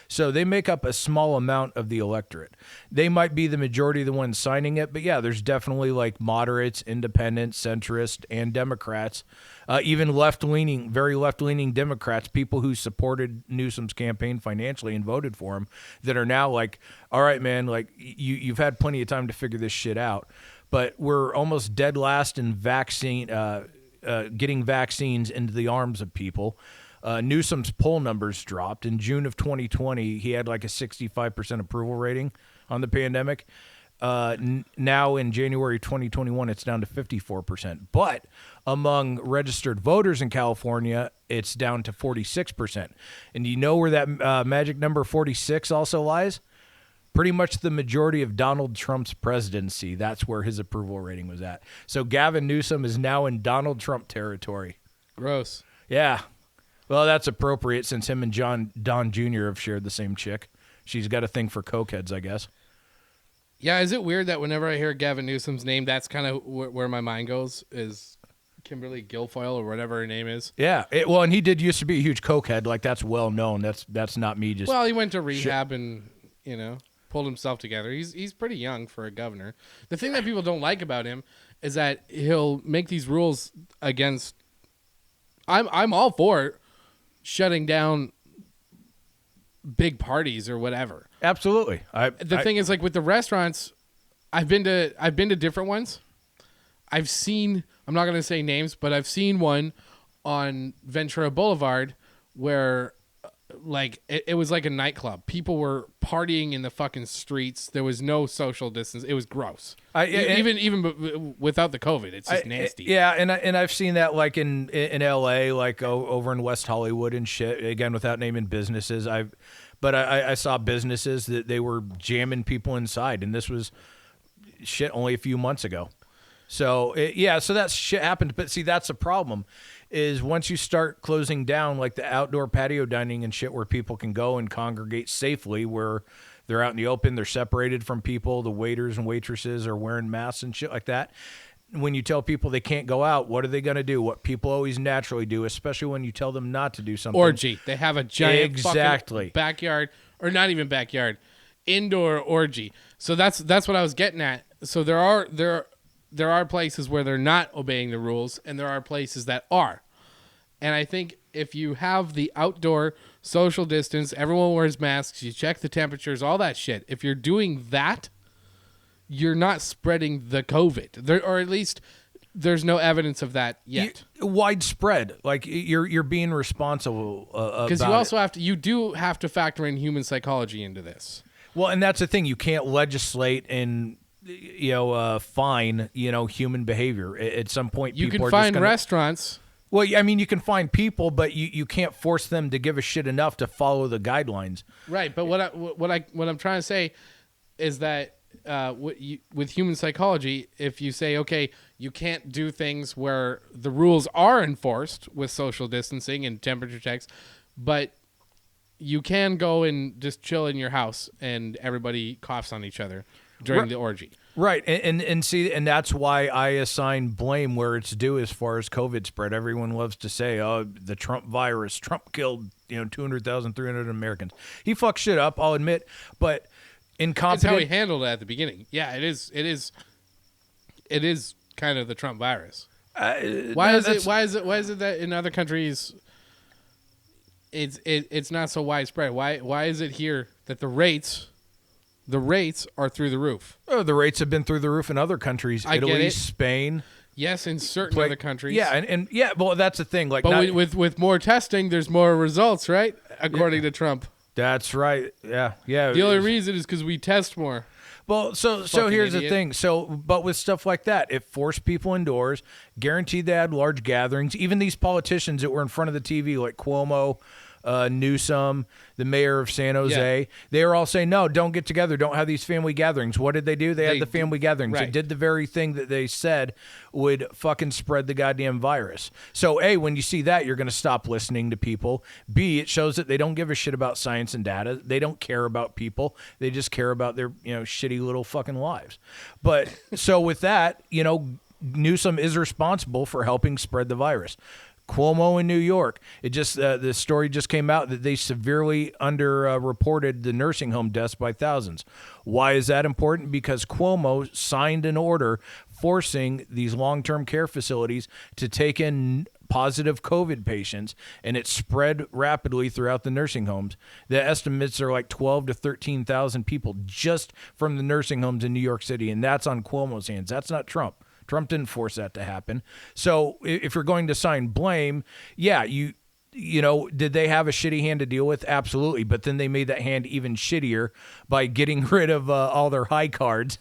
So they make up a small amount of the electorate. They might be the majority of the ones signing it, but yeah, there's definitely like moderates, independents, centrists, and Democrats, even left-leaning, very left-leaning Democrats, people who supported Newsom's campaign financially and voted for him, that are now like, all right, man, like you've had plenty of time to figure this shit out, but we're almost dead last in getting vaccines into the arms of people. Newsom's poll numbers dropped. In June of 2020, he had like a 65% approval rating on the pandemic. Now in January 2021, it's down to 54%. But among registered voters in California, it's down to 46%. And you know where that magic number 46 also lies? Pretty much the majority of Donald Trump's presidency. That's where his approval rating was at. So Gavin Newsom is now in Donald Trump territory. Gross. Yeah. Well, that's appropriate since him and Don Jr. have shared the same chick. She's got a thing for cokeheads, I guess. Yeah, is it weird that whenever I hear Gavin Newsom's name, that's kind of where my mind goes, is Kimberly Guilfoyle or whatever her name is? Yeah. Well, and he did used to be a huge cokehead. Like, that's well known. That's not me just... Well, he went to rehab and, pulled himself together. He's pretty young for a governor. The thing that people don't like about him is that he'll make these rules against... I'm all for it. Shutting down big parties or whatever. Absolutely. The thing is, like with the restaurants, I've been to different ones. I've seen, I'm not going to say names, but I've seen one on Ventura Boulevard where like it was like a nightclub. People were partying in the fucking streets. There was no social distance. It was gross. Even without the COVID, it's just nasty. Yeah, and I've seen that like in LA, like over in West Hollywood and shit. Again, without naming businesses, I saw businesses that they were jamming people inside, and this was shit only a few months ago. So so that shit happened. But see, that's the problem. Is once you start closing down like the outdoor patio dining and shit where people can go and congregate safely, where they're out in the open, they're separated from people, the waiters and waitresses are wearing masks and shit like that. When you tell people they can't go out, what are they going to do? What people always naturally do, especially when you tell them not to do something. Orgy. They have a giant fucking backyard, or not even backyard, indoor orgy. So that's what I was getting at. So there are places where they're not obeying the rules, and there are places that are. And I think if you have the outdoor social distance, everyone wears masks, you check the temperatures, all that shit. If you're doing that, you're not spreading the COVID. Or at least there's no evidence of that yet. Widespread. Like you're being responsible because you do have to factor in human psychology into this. Well, and that's the thing. You can't legislate and fine, human behavior. At some point, you people can find restaurants. Well, I mean, you can find people, but you can't force them to give a shit enough to follow the guidelines. Right, but what I'm trying to say is that with human psychology, if you say, okay, you can't do things where the rules are enforced with social distancing and temperature checks, but you can go and just chill in your house and everybody coughs on each other during the orgy. Right, and see, and that's why I assign blame where it's due as far as COVID spread. Everyone loves to say, "Oh, the Trump virus, Trump killed 200,300 Americans." He fucked shit up, I'll admit, but incompetent. That's how he handled it at the beginning. Yeah, it is kind of the Trump virus. Why is it that in other countries it's not so widespread? Why is it here that the rates The rates are through the roof. Oh, the rates have been through the roof in other countries. I Italy, get it. Spain. Yes, in certain other countries. Yeah, and yeah, well, that's the thing. Like, but with more testing, there's more results, right? According to Trump. That's right. Yeah. The only reason is because we test more. Well, so here's the thing. So, but with stuff like that, it forced people indoors, guaranteed they had large gatherings. Even these politicians that were in front of the TV, like Cuomo, Newsom, the mayor of San Jose, they were all saying, no, don't get together. Don't have these family gatherings. What did they do? They had the family gatherings. Right. They did the very thing that they said would fucking spread the goddamn virus. So, A, when you see that, you're going to stop listening to people. B, it shows that they don't give a shit about science and data. They don't care about people. They just care about their, shitty little fucking lives. But so with that, Newsom is responsible for helping spread the virus. Cuomo in New York, it just the story just came out that they severely underreported the nursing home deaths by thousands. Why is that important? Because Cuomo signed an order forcing these long-term care facilities to take in positive COVID patients, and it spread rapidly throughout the nursing homes. The estimates are like 12 to 13,000 people just from the nursing homes in New York City, and that's on Cuomo's hands. That's not Trump. Trump didn't force that to happen. So if you're going to sign blame, yeah, did they have a shitty hand to deal with? Absolutely. But then they made that hand even shittier by getting rid of all their high cards,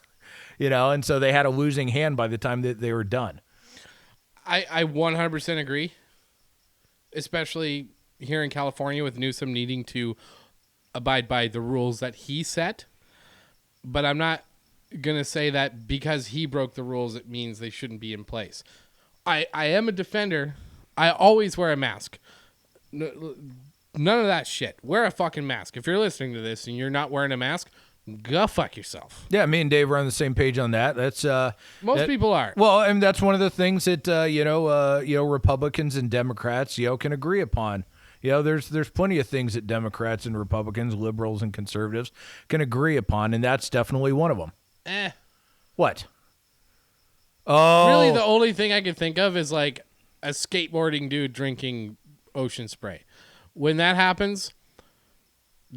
and so they had a losing hand by the time that they were done. I 100% agree, especially here in California with Newsom needing to abide by the rules that he set. But I'm not going to say that because he broke the rules, it means they shouldn't be in place. I am a defender. I always wear a mask. None of that shit. Wear a fucking mask. If you're listening to this and you're not wearing a mask, go fuck yourself. Yeah, me and Dave are on the same page on that. That's most people are. Well, and that's one of the things that Republicans and Democrats can agree upon. There's plenty of things that Democrats and Republicans, liberals and conservatives can agree upon, and that's definitely one of them. What? Oh, really? The only thing I can think of is like a skateboarding dude drinking ocean spray. When that happens,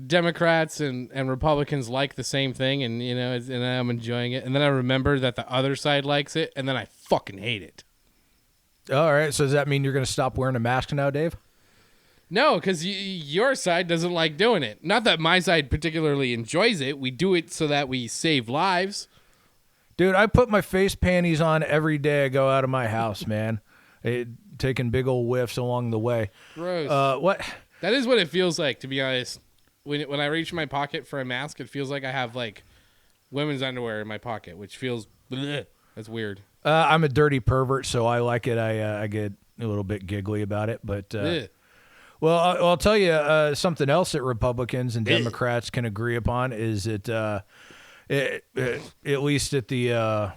Democrats and Republicans like the same thing, and and I'm enjoying it. And then I remember that the other side likes it, and then I fucking hate it. All right. So does that mean you're going to stop wearing a mask now, Dave? No, because your side doesn't like doing it. Not that my side particularly enjoys it. We do it so that we save lives. Dude, I put my face panties on every day I go out of my house, man. Taking big old whiffs along the way. Gross. What? That is what it feels like, to be honest. When I reach my pocket for a mask, it feels like I have like women's underwear in my pocket, which feels bleh. That's weird. I'm a dirty pervert, so I like it. I get a little bit giggly about it, but well, I'll tell you something else that Republicans and Democrats can agree upon is that at least at the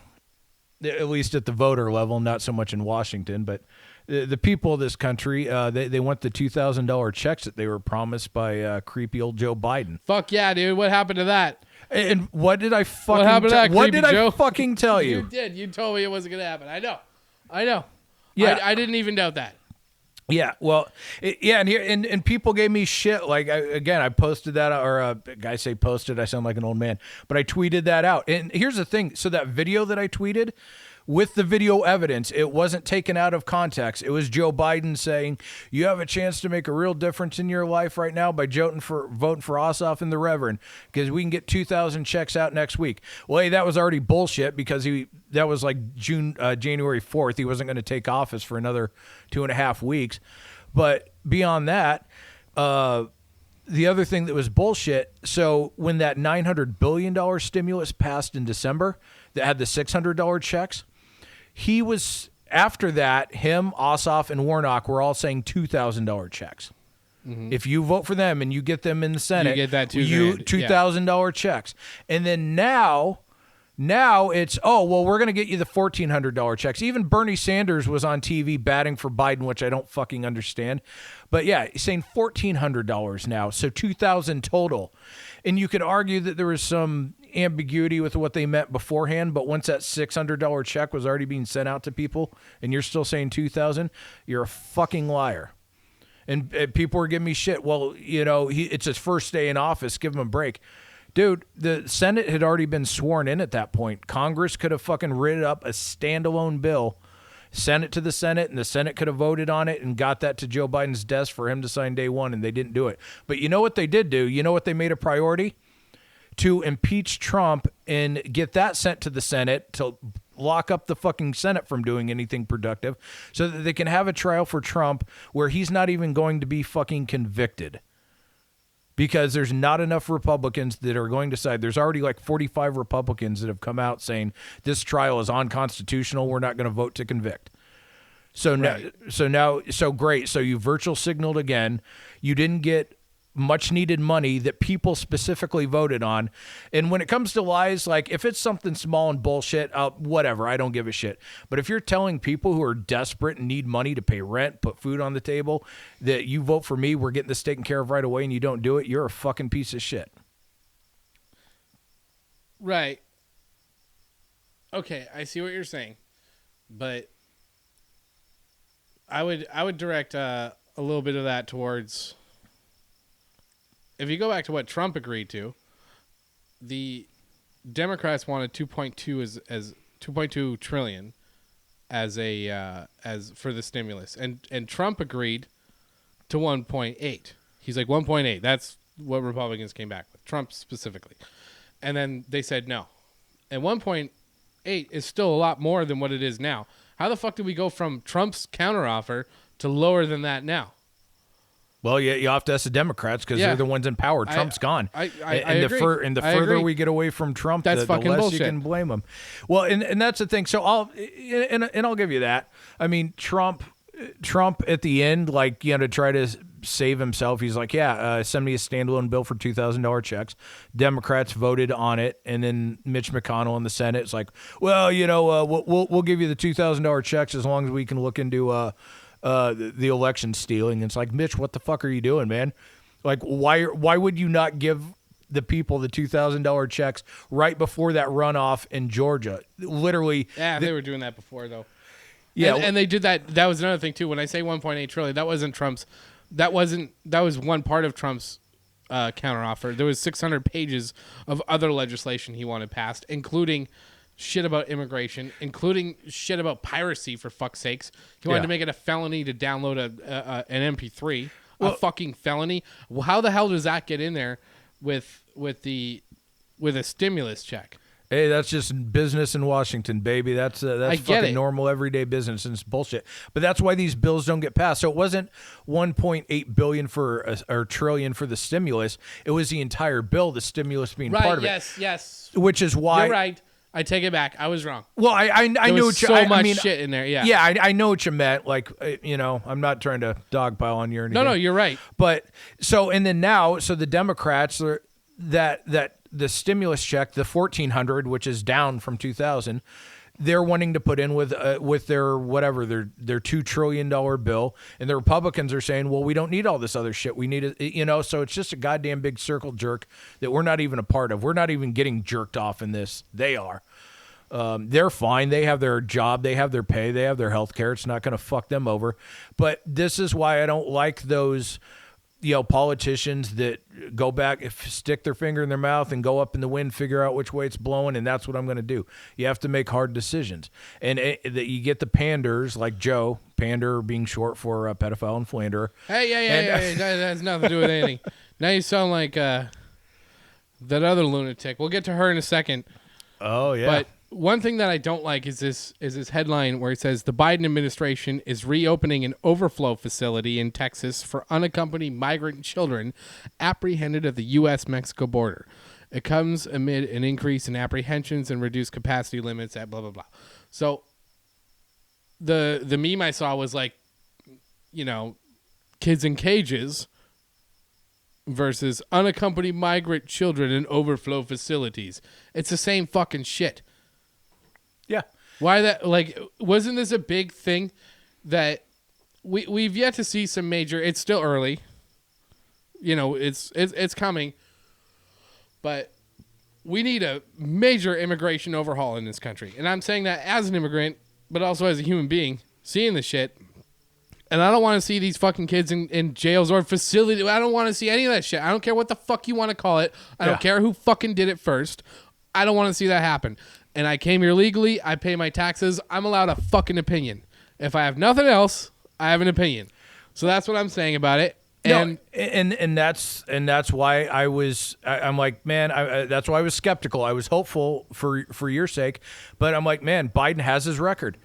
voter level, not so much in Washington, but the people of this country, they want the $2,000 checks that they were promised by creepy old Joe Biden. Fuck yeah, dude! What happened to that? And what did I fucking? What did I fucking tell you? You did. You told me it wasn't gonna happen. I know. Yeah, I didn't even doubt that. Yeah, well, and people gave me shit. Like, I posted that, or I say posted, I sound like an old man, but I tweeted that out. And here's the thing. So that video that I tweeted, with the video evidence, it wasn't taken out of context. It was Joe Biden saying, you have a chance to make a real difference in your life right now by voting for Ossoff and the Reverend, because we can get 2,000 checks out next week. Well, hey, that was already bullshit, because that was like January 4th. He wasn't going to take office for another 2.5 weeks. But beyond that, the other thing that was bullshit, so when that $900 billion stimulus passed in December that had the $600 checks, he was, after that, him, Ossoff, and Warnock were all saying $2,000 checks. Mm-hmm. If you vote for them and you get them in the Senate, you get that $2,000 checks. And then now it's, we're going to get you the $1,400 checks. Even Bernie Sanders was on TV batting for Biden, which I don't fucking understand. But yeah, he's saying $1,400 now, so $2,000 total. And you could argue that there was some ambiguity with what they meant beforehand, but once that $600 check was already being sent out to people and you're still saying $2,000, you're a fucking liar. And people were giving me shit. Well, it's his first day in office. Give him a break. Dude, the Senate had already been sworn in at that point. Congress could have fucking written up a standalone bill, sent it to the Senate, and the Senate could have voted on it and got that to Joe Biden's desk for him to sign day one, and they didn't do it. But you know what they did do? You know what they made a priority? To impeach Trump and get that sent to the Senate to lock up the fucking Senate from doing anything productive so that they can have a trial for Trump where he's not even going to be fucking convicted. Because there's not enough Republicans that are going to side. There's already like 45 Republicans that have come out saying this trial is unconstitutional. We're not going to vote to convict. So now, great. So you virtual signaled again. You didn't get much needed money that people specifically voted on. And when it comes to lies, like if it's something small and bullshit, whatever, I don't give a shit. But if you're telling people who are desperate and need money to pay rent, put food on the table, that you vote for me, we're getting this taken care of right away, and you don't do it, you're a fucking piece of shit. Right. Okay, I see what you're saying. But I would direct a little bit of that towards, if you go back to what Trump agreed to, the Democrats wanted 2.2 as 2.2 trillion as for the stimulus, and Trump agreed to 1.8. He's like 1.8. That's what Republicans came back with, Trump specifically, and then they said no. And 1.8 is still a lot more than what it is now. How the fuck did we go from Trump's counteroffer to lower than that now? Well, you have to ask the Democrats because they're the ones in power. Trump's gone. I agree. And the further we get away from Trump, the less bullshit. you can blame him. Well, and that's the thing. So I'll give you that. I mean, Trump at the end, like, to try to save himself, he's like, send me a standalone bill for $2,000 checks. Democrats voted on it, and then Mitch McConnell in the Senate is like, well, we'll give you the $2,000 checks as long as we can look into the election stealing. And it's like, Mitch, what the fuck are you doing, man? Like, why would you not give the people the $2,000 checks right before that runoff in Georgia? Literally. Yeah, they were doing that before, though. Yeah, and they did that. That was another thing too. When I say 1.8 trillion, that wasn't Trump's. That was one part of Trump's counteroffer. There was 600 pages of other legislation he wanted passed, including shit about immigration, including shit about piracy, for fuck's sakes. He wanted to make it a felony to download an MP3, a fucking felony. Well, how the hell does that get in there with a stimulus check? Hey, that's just business in Washington, baby. That's fucking normal everyday business, and it's bullshit. But that's why these bills don't get passed. So it wasn't 1.8 billion or trillion for the stimulus. It was the entire bill, the stimulus being part of it. Yes. Which is why you're right. I take it back. I was wrong. Well, I know what so much shit in there. Yeah. Yeah, I know what you meant. Like, I'm not trying to dogpile on you or anything. No, you're right. But and then now, so the Democrats are that the stimulus check, the $1,400, which is down from 2000, they're wanting to put in with their whatever their $2 trillion bill, and the Republicans are saying, well, we don't need all this other shit. We need it, so it's just a goddamn big circle jerk that we're not even a part of. We're not even getting jerked off in this. They are. They're fine. They have their job. They have their pay. They have their health care. It's not going to fuck them over. But this is why I don't like those politicians that go back, stick their finger in their mouth and go up in the wind, figure out which way it's blowing, and that's what I'm going to do. You have to make hard decisions. And that you get the panders like Joe, pander being short for pedophile and philanderer. Hey, that has nothing to do with anything. Now you sound like that other lunatic. We'll get to her in a second. Oh, yeah. But one thing that I don't like is this headline where it says the Biden administration is reopening an overflow facility in Texas for unaccompanied migrant children apprehended at the U.S.-Mexico border. It comes amid an increase in apprehensions and reduced capacity limits at blah, blah, blah. So the meme I saw was like, kids in cages versus unaccompanied migrant children in overflow facilities. It's the same fucking shit. Yeah. Why that? Like, wasn't this a big thing that we've yet to see some major? It's still early. It's coming, but we need a major immigration overhaul in this country. And I'm saying that as an immigrant, but also as a human being, seeing the shit. And I don't want to see these fucking kids in jails or facility. I don't want to see any of that shit. I don't care what the fuck you want to call it. I don't care who fucking did it first. I don't want to see that happen. And I came here legally. I pay my taxes. I'm allowed a fucking opinion. If I have nothing else, I have an opinion. So that's what I'm saying about it. And that's why I'm like, man, that's why I was skeptical. I was hopeful for your sake, but I'm like, man, Biden has his record.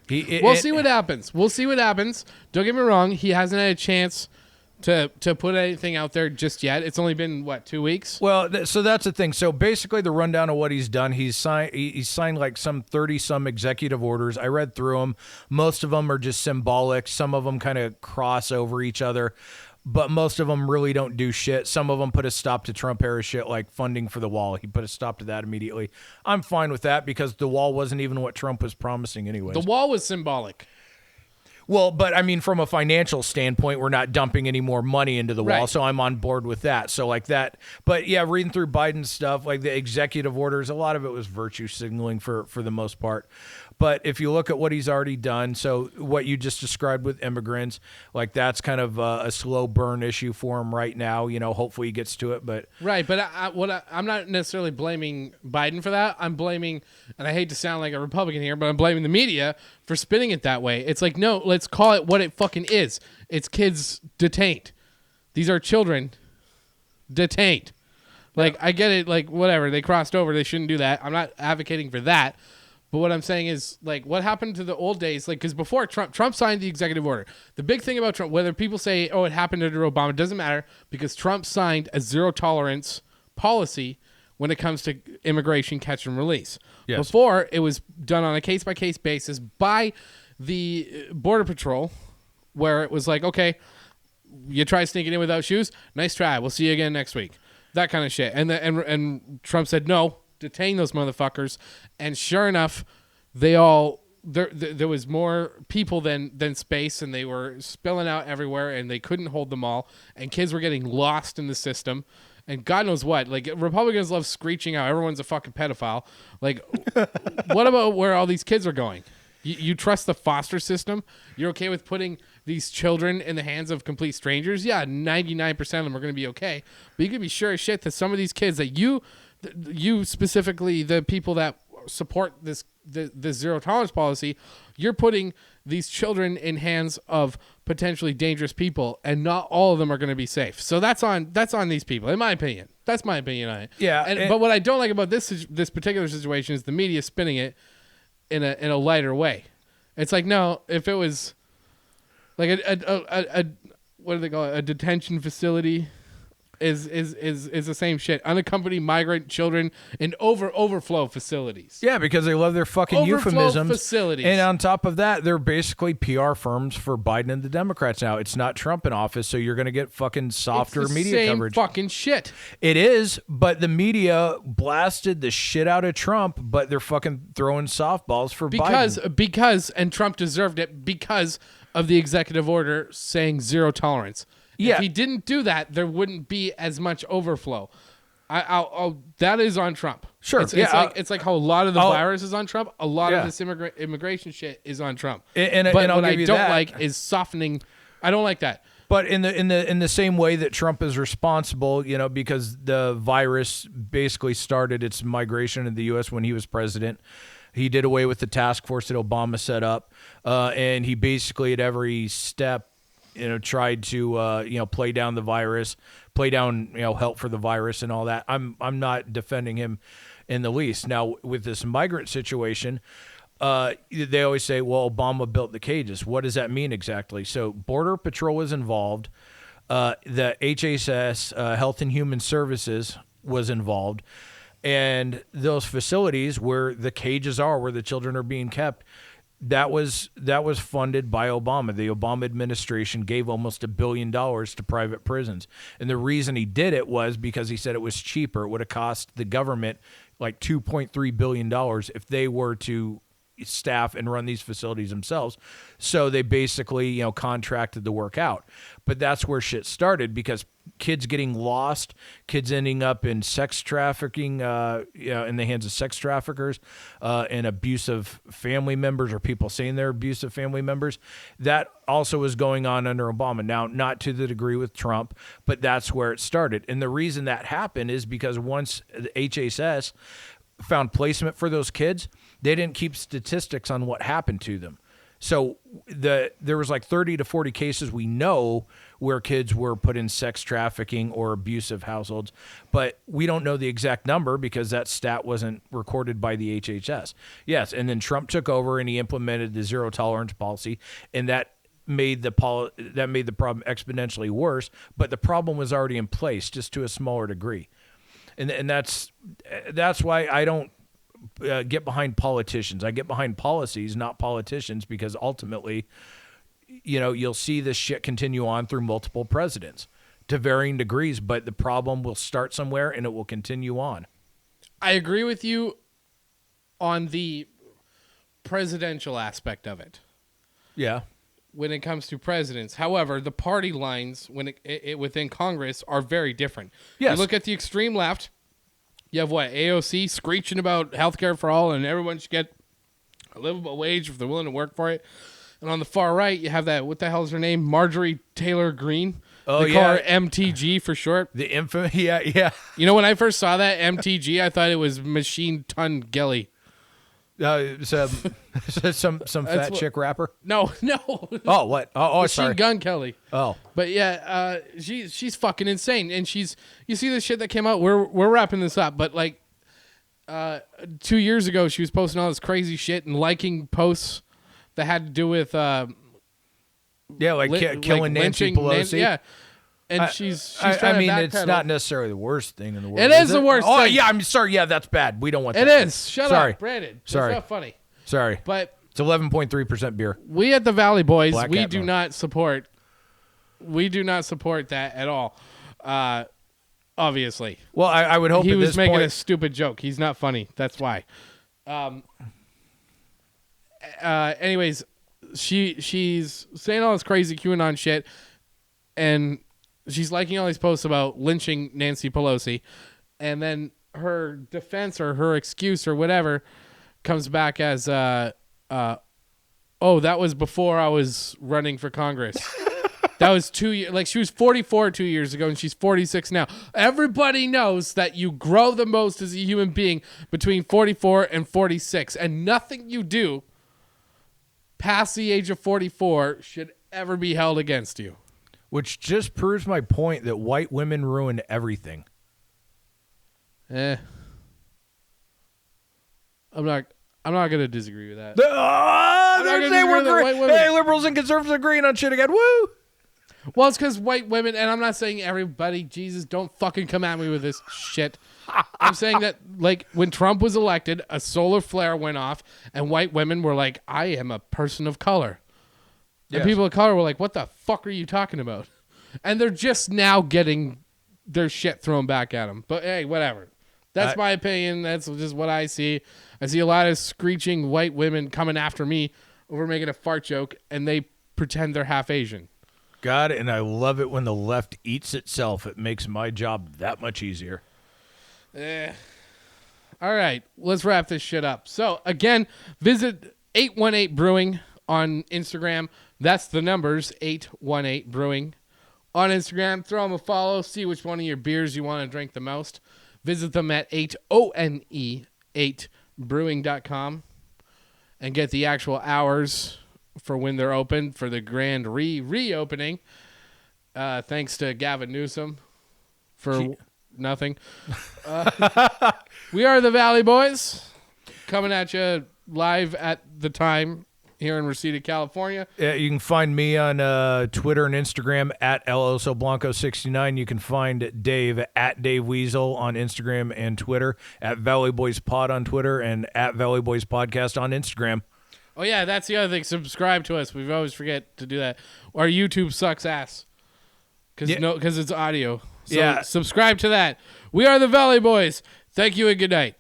We'll see what happens. We'll see what happens. Don't get me wrong. He hasn't had a chance to put anything out there just yet. It's only been, 2 weeks? Well, so that's the thing. So basically the rundown of what he's done, he's signed like some 30-some executive orders. I read through them. Most of them are just symbolic. Some of them kind of cross over each other. But most of them really don't do shit. Some of them put a stop to Trump-era shit like funding for the wall. He put a stop to that immediately. I'm fine with that because the wall wasn't even what Trump was promising anyways. The wall was symbolic. Well, but I mean, from a financial standpoint, we're not dumping any more money into the wall, right. So I'm on board with that. So like that. But yeah, reading through Biden's stuff, like the executive orders, a lot of it was virtue signaling for the most part. But if you look at what he's already done, so what you just described with immigrants, like that's kind of a slow burn issue for him right now. You know, hopefully he gets to it. But right, but I'm not necessarily blaming Biden for that. I'm blaming, and I hate to sound like a Republican here, but I'm blaming the media for spinning it that way. It's like, no, let's call it what it fucking is. It's kids detained. These are children detained. Like, I get it, like, whatever. They crossed over. They shouldn't do that. I'm not advocating for that. But what I'm saying is, like, what happened to the old days? Like, because before Trump signed the executive order. The big thing about Trump, whether people say, oh, it happened under Obama, it doesn't matter because Trump signed a zero tolerance policy when it comes to immigration, catch and release. Yes. Before, it was done on a case-by-case basis by the Border Patrol, where it was like, okay, you try sneaking in without shoes, nice try. We'll see you again next week. That kind of shit. And Trump said, no, detain those motherfuckers. And sure enough, there was more people than space, and they were spilling out everywhere, and they couldn't hold them all, and kids were getting lost in the system. And God knows what. Like, Republicans love screeching out, everyone's a fucking pedophile. Like, what about where all these kids are going? You trust the foster system? You're okay with putting these children in the hands of complete strangers? Yeah, 99% of them are going to be okay. But you can be sure as shit that some of these kids that you specifically, the people that support this zero tolerance policy, you're putting these children in hands of potentially dangerous people, and not all of them are going to be safe. So that's on these people, in my opinion. That's my opinion on it. Yeah. But what I don't like about this particular situation is the media spinning it in a lighter way. It's like, no, if it was like a what do they call it? A detention facility is the same shit. Unaccompanied migrant children in overflow facilities. Yeah, because they love their fucking euphemisms. Facilities. And on top of that, they're basically PR firms for Biden and the Democrats now. It's not Trump in office, so you're going to get fucking softer media coverage. It's the same fucking shit. It is, but the media blasted the shit out of Trump, but they're fucking throwing softballs for Biden. Because, and Trump deserved it because of the executive order saying zero tolerance. Yeah. If he didn't do that, there wouldn't be as much overflow. That is on Trump. Sure. It's like how a lot of the virus is on Trump. A lot of this immigration shit is on Trump. And what I'll I give you don't that. like is softening. I don't like that. But in the same way that Trump is responsible, because the virus basically started its migration in the U.S. when he was president. He did away with the task force that Obama set up, and he basically at every step, tried to play down the virus, play down help for the virus and all that. I'm not defending him in the least. Now with this migrant situation, they always say, well, Obama built the cages. What does that mean exactly? So Border Patrol was involved. The HHS, Health and Human Services, was involved. And those facilities where the cages are, where the children are being kept, that was funded by Obama. The Obama administration gave almost $1 billion to private prisons. And the reason he did it was because he said it was cheaper. It would have cost the government like $2.3 billion if they were to staff and run these facilities themselves. So they basically, contracted the work out. But that's where shit started, because kids getting lost, kids ending up in sex trafficking, in the hands of sex traffickers, and abusive family members, or people saying they're abusive family members. That also was going on under Obama. Now, not to the degree with Trump, but that's where it started. And the reason that happened is because once the HHS found placement for those kids, they didn't keep statistics on what happened to them. So there was like 30 to 40 cases we know where kids were put in sex trafficking or abusive households, but we don't know the exact number because that stat wasn't recorded by the HHS. Yes, and then Trump took over and he implemented the zero tolerance policy, and that made the problem exponentially worse, but the problem was already in place, just to a smaller degree. And that's why I don't get behind politicians. I get behind policies, not politicians, because ultimately, you'll see this shit continue on through multiple presidents to varying degrees, but the problem will start somewhere and it will continue on. I agree with you on the presidential aspect of it. Yeah. When it comes to presidents. However, the party lines within Congress are very different. Yes. You look at the extreme left, you have AOC screeching about healthcare for all and everyone should get a livable wage if they're willing to work for it. And on the far right, you have that, what the hell is her name? Marjorie Taylor Greene. Oh, they call her MTG for short. The infamous, yeah. When I first saw that, MTG, I thought it was Machine Ton Gelly. Some fat chick rapper? No. Oh, what? Oh, Machine sorry. Gun Kelly. Oh. But yeah, she's fucking insane. And you see the shit that came out, we're wrapping this up, but 2 years ago, she was posting all this crazy shit and liking posts that had to do with killing Nancy Pelosi. Yeah. And she's trying to backpedal. It's not necessarily the worst thing in the world. It is the worst thing. Oh, yeah, I'm sorry. Yeah, that's bad. We don't want that. It is. Shut Sorry. up, Brandon. Sorry. It's not funny. Sorry. But it's 11.3% beer. we at the Valley Boys, Black we Cat do Mode. not support that at all. Obviously. Well, I would hope he at was this making point, a stupid joke. He's not funny. That's why. Anyways, she's saying all this crazy QAnon shit, and she's liking all these posts about lynching Nancy Pelosi, and then her defense or her excuse or whatever comes back as, oh, that was before I was running for Congress. That was 2 years. Like, she was 44 2 years ago, and she's 46 now. Everybody knows that you grow the most as a human being between 44 and 46, and nothing you do past the age of 44 should ever be held against you. which just proves my point that white women ruin everything. I'm not going to disagree with that. Hey, liberals and conservatives agreeing on shit again. Woo! Well, it's because white women, and I'm not saying everybody, Jesus, don't fucking come at me with this shit. I'm saying that, like, when Trump was elected, a solar flare went off, and white women were like, I am a person of color. And Yes. people of color were like, what the fuck are you talking about? And they're just now getting their shit thrown back at them. But hey, whatever. That's my opinion. That's just what I see. I see a lot of screeching white women coming after me over making a fart joke, and they pretend they're half Asian. God, and I love it when the left eats itself. It makes my job that much easier. All right, let's wrap this shit up. So, again, visit 818 Brewing on Instagram. That's the numbers, 818 Brewing on Instagram. Throw them a follow. See which one of your beers you want to drink the most. Visit them at 8brewing.com and get the actual hours for when they're open for the grand reopening. Thanks to Gavin Newsom for nothing. We are the Valley Boys, coming at you live at the time here in Reseda, California. You can find me on Twitter and Instagram at El Oso Blanco 69. You can find Dave at Dave Weasel on Instagram and Twitter, at Valley Boys Pod on Twitter, and at Valley Boys Podcast on Instagram. Oh, yeah, that's the other thing. Subscribe to us. We always forget to do that. Our YouTube sucks ass because it's audio. So subscribe to that. We are the Valley Boys. Thank you and good night.